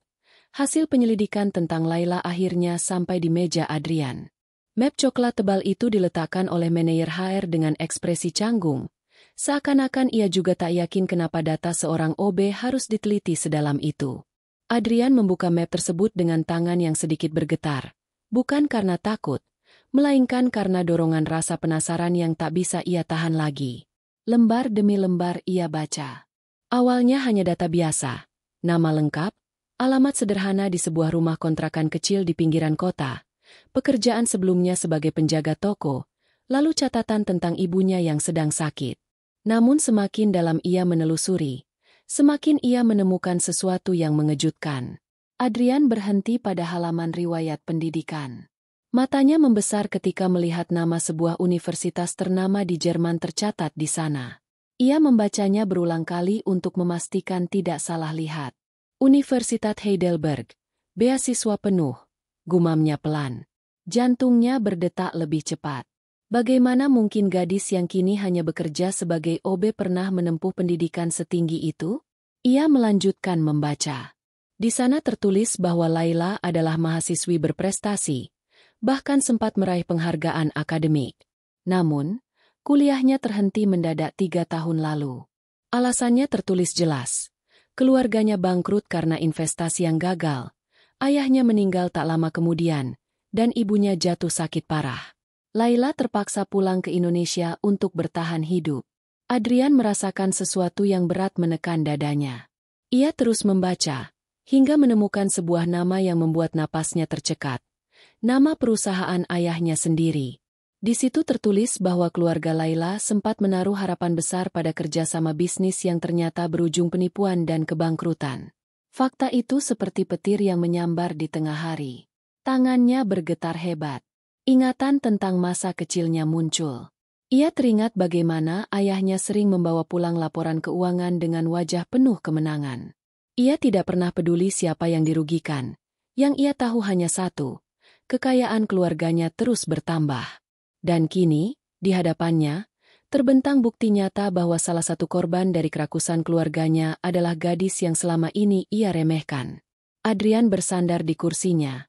hasil penyelidikan tentang Laila akhirnya sampai di meja Adrian. Map coklat tebal itu diletakkan oleh manajer HR dengan ekspresi canggung, seakan-akan ia juga tak yakin kenapa data seorang OB harus diteliti sedalam itu. Adrian membuka map tersebut dengan tangan yang sedikit bergetar, bukan karena takut, melainkan karena dorongan rasa penasaran yang tak bisa ia tahan lagi. Lembar demi lembar ia baca. Awalnya hanya data biasa, nama lengkap, alamat sederhana di sebuah rumah kontrakan kecil di pinggiran kota, pekerjaan sebelumnya sebagai penjaga toko, lalu catatan tentang ibunya yang sedang sakit. Namun semakin dalam ia menelusuri, semakin ia menemukan sesuatu yang mengejutkan. Adrian berhenti pada halaman riwayat pendidikan. Matanya membesar ketika melihat nama sebuah universitas ternama di Jerman tercatat di sana. Ia membacanya berulang kali untuk memastikan tidak salah lihat. Universitas Heidelberg, beasiswa penuh, gumamnya pelan. Jantungnya berdetak lebih cepat. Bagaimana mungkin gadis yang kini hanya bekerja sebagai OB pernah menempuh pendidikan setinggi itu? Ia melanjutkan membaca. Di sana tertulis bahwa Laila adalah mahasiswi berprestasi, bahkan sempat meraih penghargaan akademik. Namun, kuliahnya terhenti mendadak 3 tahun lalu. Alasannya tertulis jelas. Keluarganya bangkrut karena investasi yang gagal, ayahnya meninggal tak lama kemudian, dan ibunya jatuh sakit parah. Laila terpaksa pulang ke Indonesia untuk bertahan hidup. Adrian merasakan sesuatu yang berat menekan dadanya. Ia terus membaca, hingga menemukan sebuah nama yang membuat napasnya tercekat. Nama perusahaan ayahnya sendiri. Di situ tertulis bahwa keluarga Laila sempat menaruh harapan besar pada kerjasama bisnis yang ternyata berujung penipuan dan kebangkrutan. Fakta itu seperti petir yang menyambar di tengah hari. Tangannya bergetar hebat. Ingatan tentang masa kecilnya muncul. Ia teringat bagaimana ayahnya sering membawa pulang laporan keuangan dengan wajah penuh kemenangan. Ia tidak pernah peduli siapa yang dirugikan. Yang ia tahu hanya satu. Kekayaan keluarganya terus bertambah. Dan kini, di hadapannya, terbentang bukti nyata bahwa salah satu korban dari kerakusan keluarganya adalah gadis yang selama ini ia remehkan. Adrian bersandar di kursinya.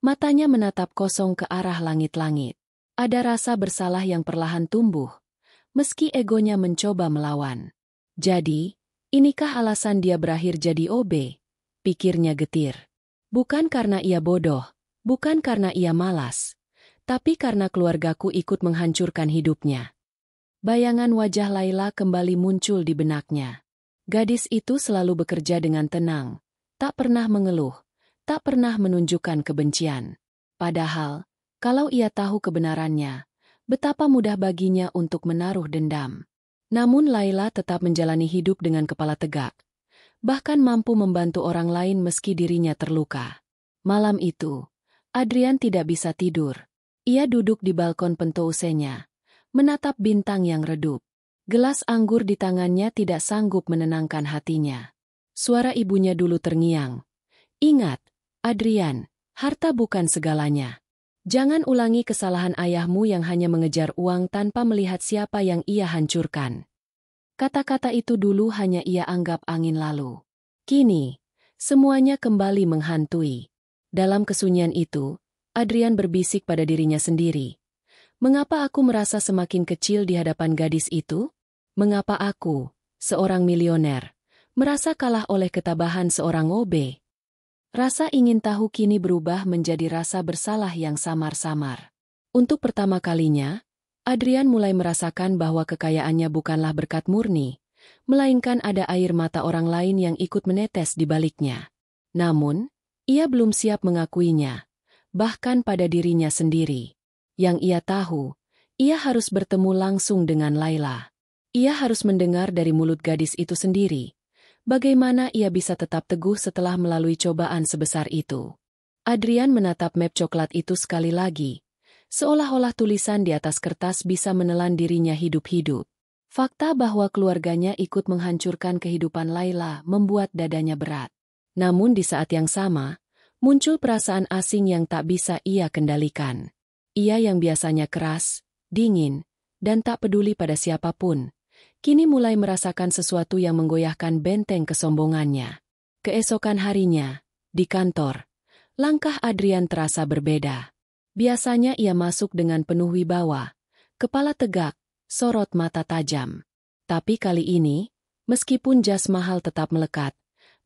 Matanya menatap kosong ke arah langit-langit. Ada rasa bersalah yang perlahan tumbuh, meski egonya mencoba melawan. Jadi, inikah alasan dia berakhir jadi OB? Pikirnya getir. Bukan karena ia bodoh, bukan karena ia malas, tapi karena keluargaku ikut menghancurkan hidupnya. Bayangan wajah Laila kembali muncul di benaknya. Gadis itu selalu bekerja dengan tenang, tak pernah mengeluh, tak pernah menunjukkan kebencian. Padahal, kalau ia tahu kebenarannya, betapa mudah baginya untuk menaruh dendam. Namun Laila tetap menjalani hidup dengan kepala tegak, bahkan mampu membantu orang lain meski dirinya terluka. Malam itu, Adrian tidak bisa tidur. Ia duduk di balkon pentousenya, menatap bintang yang redup. Gelas anggur di tangannya tidak sanggup menenangkan hatinya. Suara ibunya dulu terngiang. Ingat, Adrian, harta bukan segalanya. Jangan ulangi kesalahan ayahmu yang hanya mengejar uang tanpa melihat siapa yang ia hancurkan. Kata-kata itu dulu hanya ia anggap angin lalu. Kini, semuanya kembali menghantui. Dalam kesunyian itu, Adrian berbisik pada dirinya sendiri. Mengapa aku merasa semakin kecil di hadapan gadis itu? Mengapa aku, seorang milioner, merasa kalah oleh ketabahan seorang OB? Rasa ingin tahu kini berubah menjadi rasa bersalah yang samar-samar. Untuk pertama kalinya, Adrian mulai merasakan bahwa kekayaannya bukanlah berkat murni, melainkan ada air mata orang lain yang ikut menetes di baliknya. Namun, ia belum siap mengakuinya, bahkan pada dirinya sendiri. Yang ia tahu, ia harus bertemu langsung dengan Laila. Ia harus mendengar dari mulut gadis itu sendiri. Bagaimana ia bisa tetap teguh setelah melalui cobaan sebesar itu? Adrian menatap map coklat itu sekali lagi, seolah-olah tulisan di atas kertas bisa menelan dirinya hidup-hidup. Fakta bahwa keluarganya ikut menghancurkan kehidupan Laila membuat dadanya berat. Namun di saat yang sama, muncul perasaan asing yang tak bisa ia kendalikan. Ia yang biasanya keras, dingin, dan tak peduli pada siapapun, kini mulai merasakan sesuatu yang menggoyahkan benteng kesombongannya. Keesokan harinya, di kantor, langkah Adrian terasa berbeda. Biasanya ia masuk dengan penuh wibawa, kepala tegak, sorot mata tajam. Tapi kali ini, meskipun jas mahal tetap melekat,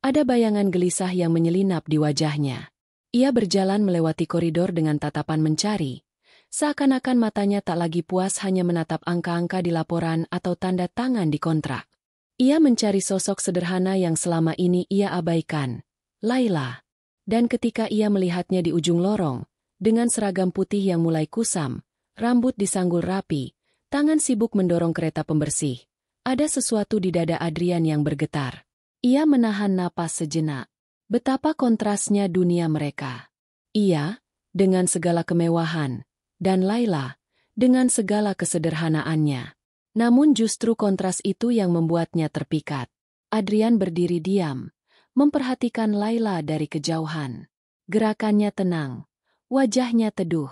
ada bayangan gelisah yang menyelinap di wajahnya. Ia berjalan melewati koridor dengan tatapan mencari, seakan-akan matanya tak lagi puas hanya menatap angka-angka di laporan atau tanda tangan di kontrak. Ia mencari sosok sederhana yang selama ini ia abaikan, Laila. Dan ketika ia melihatnya di ujung lorong, dengan seragam putih yang mulai kusam, rambut disanggul rapi, tangan sibuk mendorong kereta pembersih, ada sesuatu di dada Adrian yang bergetar. Ia menahan napas sejenak. Betapa kontrasnya dunia mereka. Ia, dengan segala kemewahan, dan Laila, dengan segala kesederhanaannya. Namun justru kontras itu yang membuatnya terpikat. Adrian berdiri diam, memperhatikan Laila dari kejauhan. Gerakannya tenang, wajahnya teduh.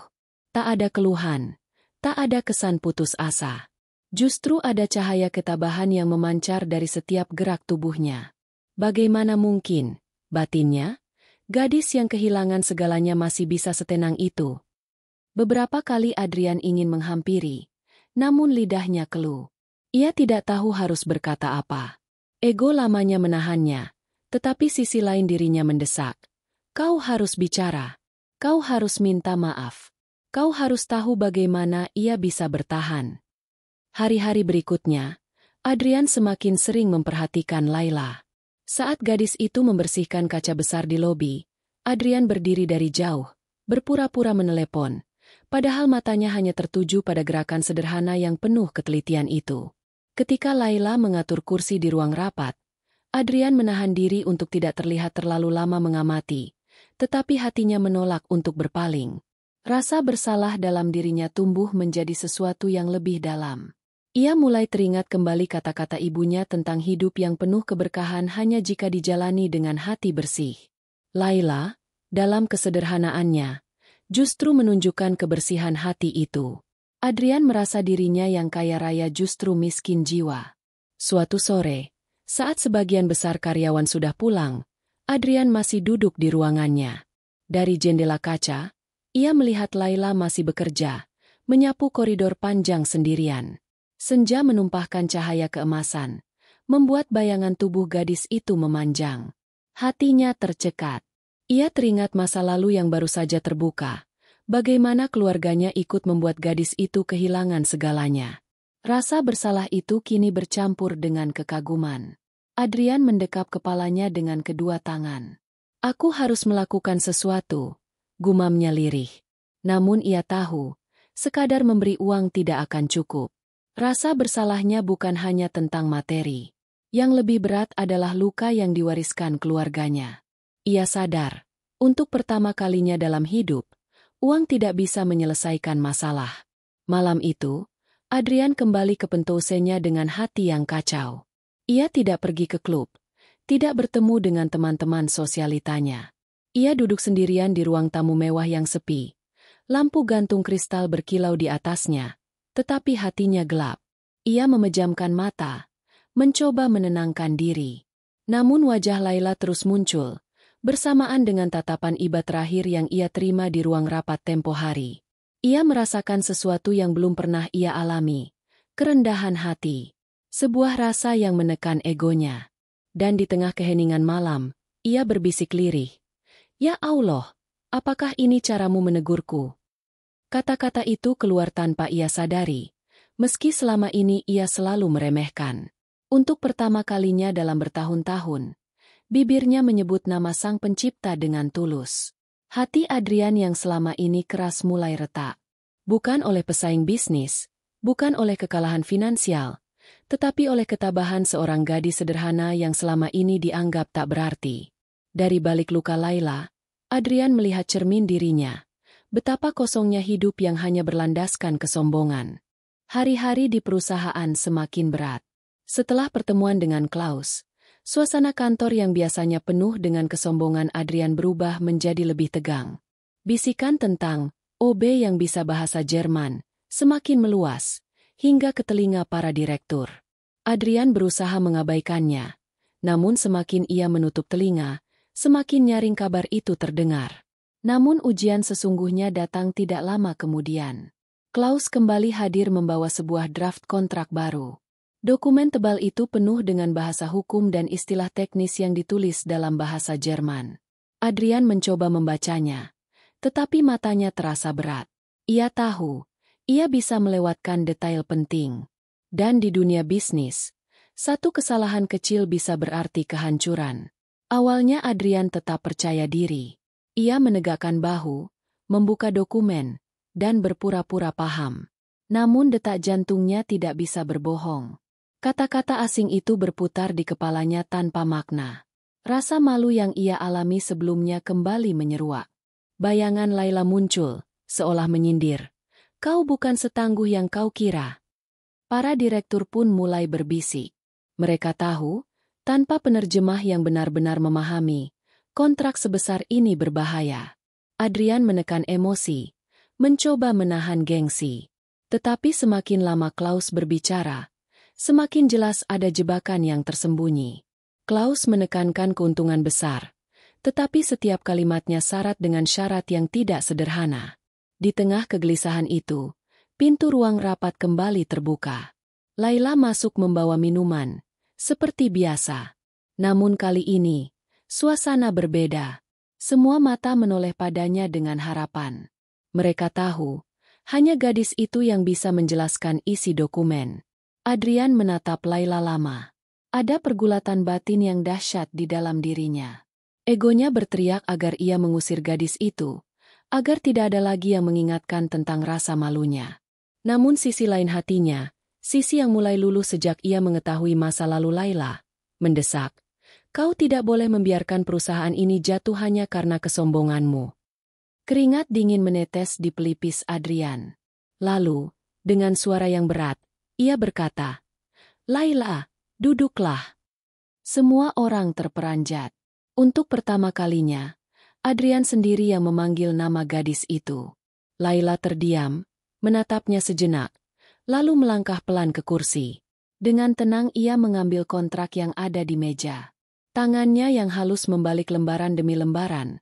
Tak ada keluhan, tak ada kesan putus asa. Justru ada cahaya ketabahan yang memancar dari setiap gerak tubuhnya. Bagaimana mungkin, batinnya, gadis yang kehilangan segalanya masih bisa setenang itu? Beberapa kali Adrian ingin menghampiri, namun lidahnya keluh. Ia tidak tahu harus berkata apa. Ego lamanya menahannya, tetapi sisi lain dirinya mendesak. Kau harus bicara. Kau harus minta maaf. Kau harus tahu bagaimana ia bisa bertahan. Hari-hari berikutnya, Adrian semakin sering memperhatikan Laila. Saat gadis itu membersihkan kaca besar di lobi, Adrian berdiri dari jauh, berpura-pura menelepon. Padahal matanya hanya tertuju pada gerakan sederhana yang penuh ketelitian itu. Ketika Laila mengatur kursi di ruang rapat, Adrian menahan diri untuk tidak terlihat terlalu lama mengamati, tetapi hatinya menolak untuk berpaling. Rasa bersalah dalam dirinya tumbuh menjadi sesuatu yang lebih dalam. Ia mulai teringat kembali kata-kata ibunya tentang hidup yang penuh keberkahan hanya jika dijalani dengan hati bersih. Laila, dalam kesederhanaannya, justru menunjukkan kebersihan hati itu. Adrian merasa dirinya yang kaya raya justru miskin jiwa. Suatu sore, saat sebagian besar karyawan sudah pulang, Adrian masih duduk di ruangannya. Dari jendela kaca, ia melihat Laila masih bekerja, menyapu koridor panjang sendirian. Senja menumpahkan cahaya keemasan, membuat bayangan tubuh gadis itu memanjang. Hatinya tercekat. Ia teringat masa lalu yang baru saja terbuka. Bagaimana keluarganya ikut membuat gadis itu kehilangan segalanya. Rasa bersalah itu kini bercampur dengan kekaguman. Adrian mendekap kepalanya dengan kedua tangan. Aku harus melakukan sesuatu, gumamnya lirih. Namun ia tahu, sekadar memberi uang tidak akan cukup. Rasa bersalahnya bukan hanya tentang materi. Yang lebih berat adalah luka yang diwariskan keluarganya. Ia sadar, untuk pertama kalinya dalam hidup, uang tidak bisa menyelesaikan masalah. Malam itu, Adrian kembali ke pentosenya dengan hati yang kacau. Ia tidak pergi ke klub, tidak bertemu dengan teman-teman sosialitanya. Ia duduk sendirian di ruang tamu mewah yang sepi. Lampu gantung kristal berkilau di atasnya, tetapi hatinya gelap. Ia memejamkan mata, mencoba menenangkan diri. Namun wajah Laila terus muncul, bersamaan dengan tatapan iba terakhir yang ia terima di ruang rapat tempo hari. Ia merasakan sesuatu yang belum pernah ia alami, kerendahan hati, sebuah rasa yang menekan egonya. Dan di tengah keheningan malam, ia berbisik lirih. Ya Allah, apakah ini caramu menegurku? Kata-kata itu keluar tanpa ia sadari, meski selama ini ia selalu meremehkan. Untuk pertama kalinya dalam bertahun-tahun, bibirnya menyebut nama Sang Pencipta dengan tulus. Hati Adrian yang selama ini keras mulai retak. Bukan oleh pesaing bisnis, bukan oleh kekalahan finansial, tetapi oleh ketabahan seorang gadis sederhana yang selama ini dianggap tak berarti. Dari balik luka Laila, Adrian melihat cermin dirinya. Betapa kosongnya hidup yang hanya berlandaskan kesombongan. Hari-hari di perusahaan semakin berat. Setelah pertemuan dengan Klaus, suasana kantor yang biasanya penuh dengan kesombongan Adrian berubah menjadi lebih tegang. Bisikan tentang OB yang bisa bahasa Jerman semakin meluas, hingga ke telinga para direktur. Adrian berusaha mengabaikannya, namun semakin ia menutup telinga, semakin nyaring kabar itu terdengar. Namun ujian sesungguhnya datang tidak lama kemudian. Klaus kembali hadir membawa sebuah draft kontrak baru. Dokumen tebal itu penuh dengan bahasa hukum dan istilah teknis yang ditulis dalam bahasa Jerman. Adrian mencoba membacanya, tetapi matanya terasa berat. Ia tahu, ia bisa melewatkan detail penting. Dan di dunia bisnis, satu kesalahan kecil bisa berarti kehancuran. Awalnya Adrian tetap percaya diri. Ia menegakkan bahu, membuka dokumen, dan berpura-pura paham. Namun detak jantungnya tidak bisa berbohong. Kata-kata asing itu berputar di kepalanya tanpa makna. Rasa malu yang ia alami sebelumnya kembali menyeruak. Bayangan Laila muncul, seolah menyindir. Kau bukan setangguh yang kau kira. Para direktur pun mulai berbisik. Mereka tahu, tanpa penerjemah yang benar-benar memahami, kontrak sebesar ini berbahaya. Adrian menekan emosi, mencoba menahan gengsi. Tetapi semakin lama Klaus berbicara, semakin jelas ada jebakan yang tersembunyi. Klaus menekankan keuntungan besar, tetapi setiap kalimatnya syarat dengan syarat yang tidak sederhana. Di tengah kegelisahan itu, pintu ruang rapat kembali terbuka. Laila masuk membawa minuman, seperti biasa. Namun kali ini, suasana berbeda. Semua mata menoleh padanya dengan harapan. Mereka tahu, hanya gadis itu yang bisa menjelaskan isi dokumen. Adrian menatap Laila lama. Ada pergulatan batin yang dahsyat di dalam dirinya. Egonya berteriak agar ia mengusir gadis itu, agar tidak ada lagi yang mengingatkan tentang rasa malunya. Namun sisi lain hatinya, sisi yang mulai luluh sejak ia mengetahui masa lalu Laila, mendesak. Kau tidak boleh membiarkan perusahaan ini jatuh hanya karena kesombonganmu. Keringat dingin menetes di pelipis Adrian. Lalu, dengan suara yang berat, ia berkata, Laila, duduklah. Semua orang terperanjat. Untuk pertama kalinya, Adrian sendiri yang memanggil nama gadis itu. Laila terdiam, menatapnya sejenak, lalu melangkah pelan ke kursi. Dengan tenang ia mengambil kontrak yang ada di meja. Tangannya yang halus membalik lembaran demi lembaran.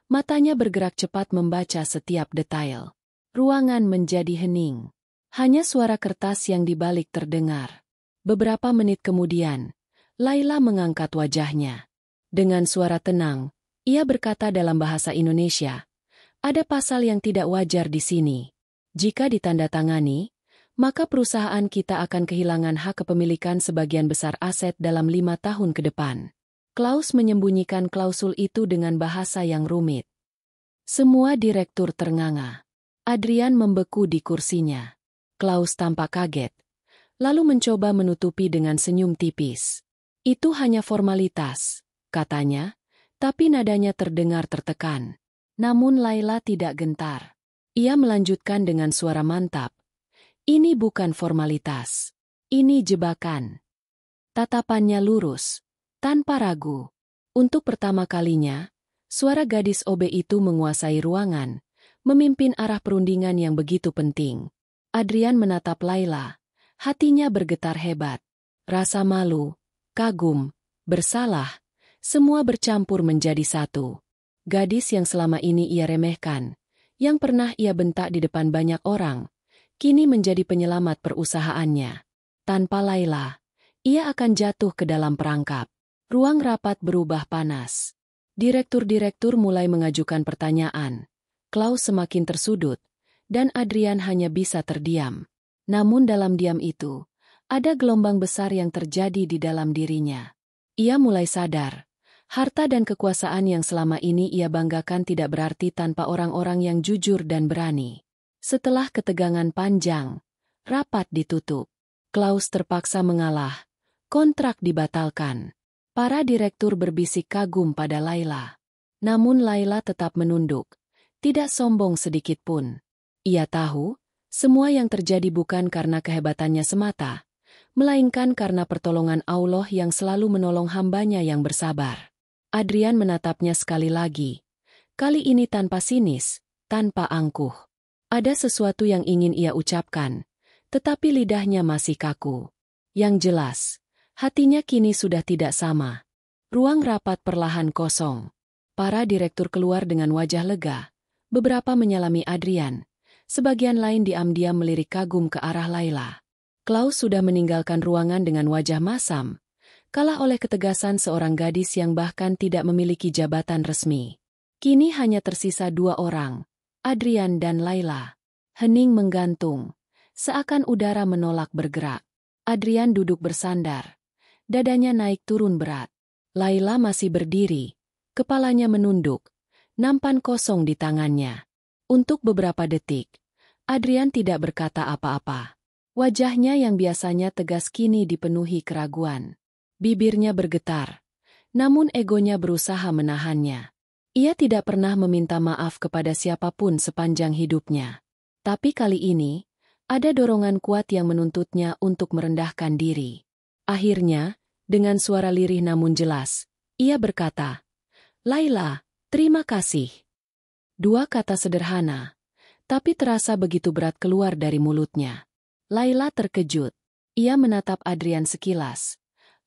Matanya bergerak cepat membaca setiap detail. Ruangan menjadi hening. Hanya suara kertas yang dibalik terdengar. Beberapa menit kemudian, Laila mengangkat wajahnya. Dengan suara tenang, ia berkata dalam bahasa Indonesia, "Ada pasal yang tidak wajar di sini. Jika ditandatangani, maka perusahaan kita akan kehilangan hak kepemilikan sebagian besar aset dalam 5 tahun ke depan." Klaus menyembunyikan klausul itu dengan bahasa yang rumit. Semua direktur ternganga. Adrian membeku di kursinya. Klaus tampak kaget, lalu mencoba menutupi dengan senyum tipis. "Itu hanya formalitas," katanya, tapi nadanya terdengar tertekan. Namun Laila tidak gentar. Ia melanjutkan dengan suara mantap. "Ini bukan formalitas. Ini jebakan." Tatapannya lurus, tanpa ragu. Untuk pertama kalinya, suara gadis OB itu menguasai ruangan, memimpin arah perundingan yang begitu penting. Adrian menatap Laila. Hatinya bergetar hebat. Rasa malu, kagum, bersalah, semua bercampur menjadi satu. Gadis yang selama ini ia remehkan, yang pernah ia bentak di depan banyak orang, kini menjadi penyelamat perusahaannya. Tanpa Laila, ia akan jatuh ke dalam perangkap. Ruang rapat berubah panas. Direktur-direktur mulai mengajukan pertanyaan. Klaus semakin tersudut, dan Adrian hanya bisa terdiam. Namun dalam diam itu, ada gelombang besar yang terjadi di dalam dirinya. Ia mulai sadar, harta dan kekuasaan yang selama ini ia banggakan tidak berarti tanpa orang-orang yang jujur dan berani. Setelah ketegangan panjang, rapat ditutup. Klaus terpaksa mengalah. Kontrak dibatalkan. Para direktur berbisik kagum pada Laila. Namun Laila tetap menunduk. Tidak sombong sedikit pun. Ia tahu, semua yang terjadi bukan karena kehebatannya semata, melainkan karena pertolongan Allah yang selalu menolong hambanya yang bersabar. Adrian menatapnya sekali lagi. Kali ini tanpa sinis, tanpa angkuh. Ada sesuatu yang ingin ia ucapkan, tetapi lidahnya masih kaku. Yang jelas, hatinya kini sudah tidak sama. Ruang rapat perlahan kosong. Para direktur keluar dengan wajah lega. Beberapa menyalami Adrian. Sebagian lain diam-diam melirik kagum ke arah Laila. Klaus sudah meninggalkan ruangan dengan wajah masam, kalah oleh ketegasan seorang gadis yang bahkan tidak memiliki jabatan resmi. Kini hanya tersisa 2 orang, Adrian dan Laila. Hening menggantung, seakan udara menolak bergerak. Adrian duduk bersandar. Dadanya naik turun berat. Laila masih berdiri, kepalanya menunduk, nampan kosong di tangannya. Untuk beberapa detik, Adrian tidak berkata apa-apa. Wajahnya yang biasanya tegas kini dipenuhi keraguan. Bibirnya bergetar, namun egonya berusaha menahannya. Ia tidak pernah meminta maaf kepada siapapun sepanjang hidupnya. Tapi kali ini, ada dorongan kuat yang menuntutnya untuk merendahkan diri. Akhirnya, dengan suara lirih namun jelas, ia berkata, "Laila, terima kasih." 2 kata sederhana, tapi terasa begitu berat keluar dari mulutnya. Laila terkejut. Ia menatap Adrian sekilas,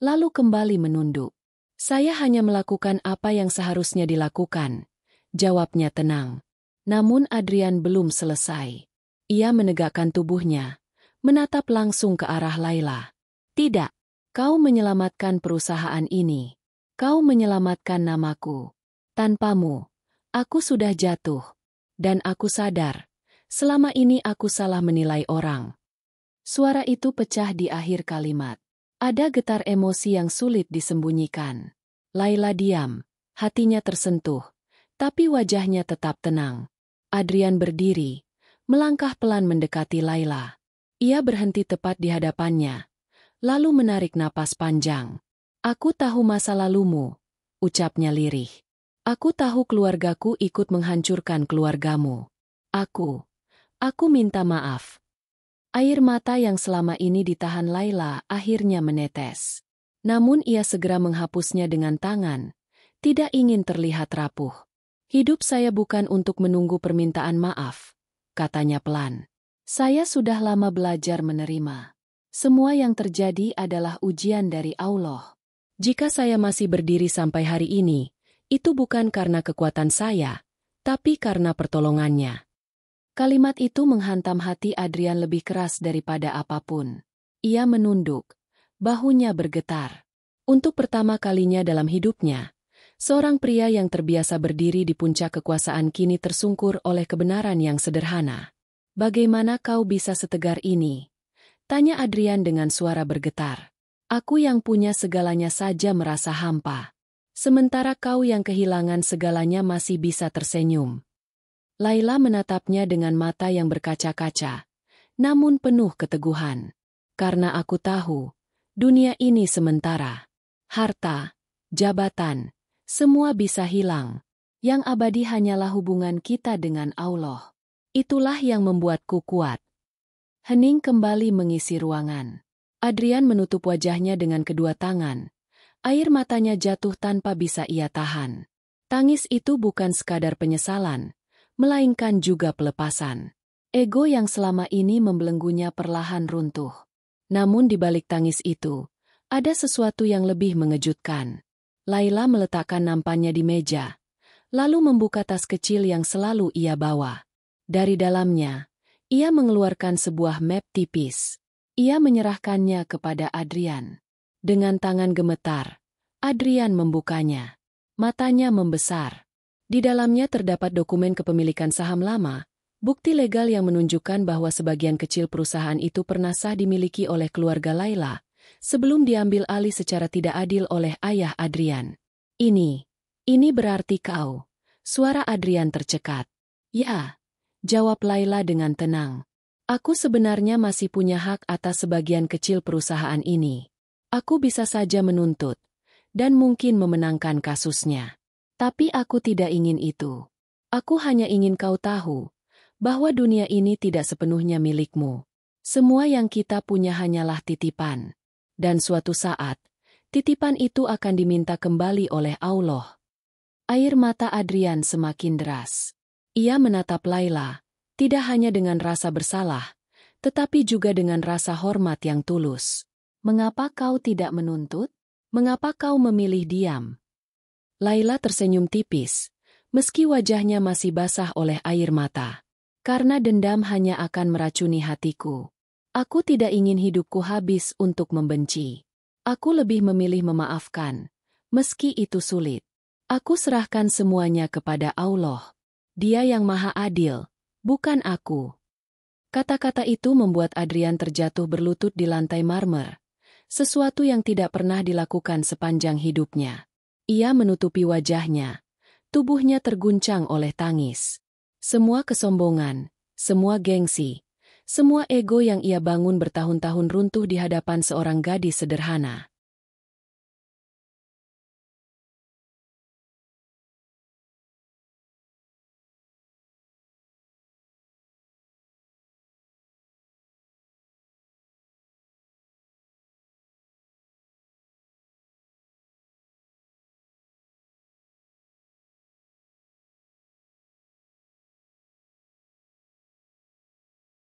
lalu kembali menunduk. "Saya hanya melakukan apa yang seharusnya dilakukan," jawabnya tenang. Namun Adrian belum selesai. Ia menegakkan tubuhnya, menatap langsung ke arah Laila. "Tidak, kau menyelamatkan perusahaan ini. Kau menyelamatkan namaku. Tanpamu, aku sudah jatuh. Dan aku sadar, selama ini aku salah menilai orang." Suara itu pecah di akhir kalimat. Ada getar emosi yang sulit disembunyikan. Laila diam, hatinya tersentuh, tapi wajahnya tetap tenang. Adrian berdiri, melangkah pelan mendekati Laila. Ia berhenti tepat di hadapannya, lalu menarik napas panjang. "Aku tahu masa lalumu," ucapnya lirih. "Aku tahu keluargaku ikut menghancurkan keluargamu. Aku minta maaf." Air mata yang selama ini ditahan Laila akhirnya menetes. Namun ia segera menghapusnya dengan tangan, tidak ingin terlihat rapuh. "Hidup saya bukan untuk menunggu permintaan maaf," katanya pelan. "Saya sudah lama belajar menerima. Semua yang terjadi adalah ujian dari Allah. Jika saya masih berdiri sampai hari ini, itu bukan karena kekuatan saya, tapi karena pertolongannya." Kalimat itu menghantam hati Adrian lebih keras daripada apapun. Ia menunduk, bahunya bergetar. Untuk pertama kalinya dalam hidupnya, seorang pria yang terbiasa berdiri di puncak kekuasaan kini tersungkur oleh kebenaran yang sederhana. "Bagaimana kau bisa setegar ini?" tanya Adrian dengan suara bergetar. "Aku yang punya segalanya saja merasa hampa. Sementara kau yang kehilangan segalanya masih bisa tersenyum." Laila menatapnya dengan mata yang berkaca-kaca, namun penuh keteguhan. "Karena aku tahu, dunia ini sementara. Harta, jabatan, semua bisa hilang. Yang abadi hanyalah hubungan kita dengan Allah. Itulah yang membuatku kuat." Hening kembali mengisi ruangan. Adrian menutup wajahnya dengan kedua tangan. Air matanya jatuh tanpa bisa ia tahan. Tangis itu bukan sekadar penyesalan, melainkan juga pelepasan. Ego yang selama ini membelenggunya perlahan runtuh. Namun di balik tangis itu, ada sesuatu yang lebih mengejutkan. Laila meletakkan nampannya di meja, lalu membuka tas kecil yang selalu ia bawa. Dari dalamnya, ia mengeluarkan sebuah map tipis. Ia menyerahkannya kepada Adrian. Dengan tangan gemetar, Adrian membukanya. Matanya membesar. Di dalamnya terdapat dokumen kepemilikan saham lama, bukti legal yang menunjukkan bahwa sebagian kecil perusahaan itu pernah sah dimiliki oleh keluarga Laila, sebelum diambil alih secara tidak adil oleh ayah Adrian. Ini berarti kau." Suara Adrian tercekat. "Ya," jawab Laila dengan tenang. "Aku sebenarnya masih punya hak atas sebagian kecil perusahaan ini. Aku bisa saja menuntut, dan mungkin memenangkan kasusnya. Tapi aku tidak ingin itu. Aku hanya ingin kau tahu, bahwa dunia ini tidak sepenuhnya milikmu. Semua yang kita punya hanyalah titipan. Dan suatu saat, titipan itu akan diminta kembali oleh Allah." Air mata Adrian semakin deras. Ia menatap Laila, tidak hanya dengan rasa bersalah, tetapi juga dengan rasa hormat yang tulus. "Mengapa kau tidak menuntut? Mengapa kau memilih diam?" Laila tersenyum tipis, meski wajahnya masih basah oleh air mata. "Karena dendam hanya akan meracuni hatiku. Aku tidak ingin hidupku habis untuk membenci. Aku lebih memilih memaafkan, meski itu sulit. Aku serahkan semuanya kepada Allah. Dia yang maha adil, bukan aku." Kata-kata itu membuat Adrian terjatuh berlutut di lantai marmer, sesuatu yang tidak pernah dilakukan sepanjang hidupnya. Ia menutupi wajahnya, tubuhnya terguncang oleh tangis. Semua kesombongan, semua gengsi, semua ego yang ia bangun bertahun-tahun runtuh di hadapan seorang gadis sederhana.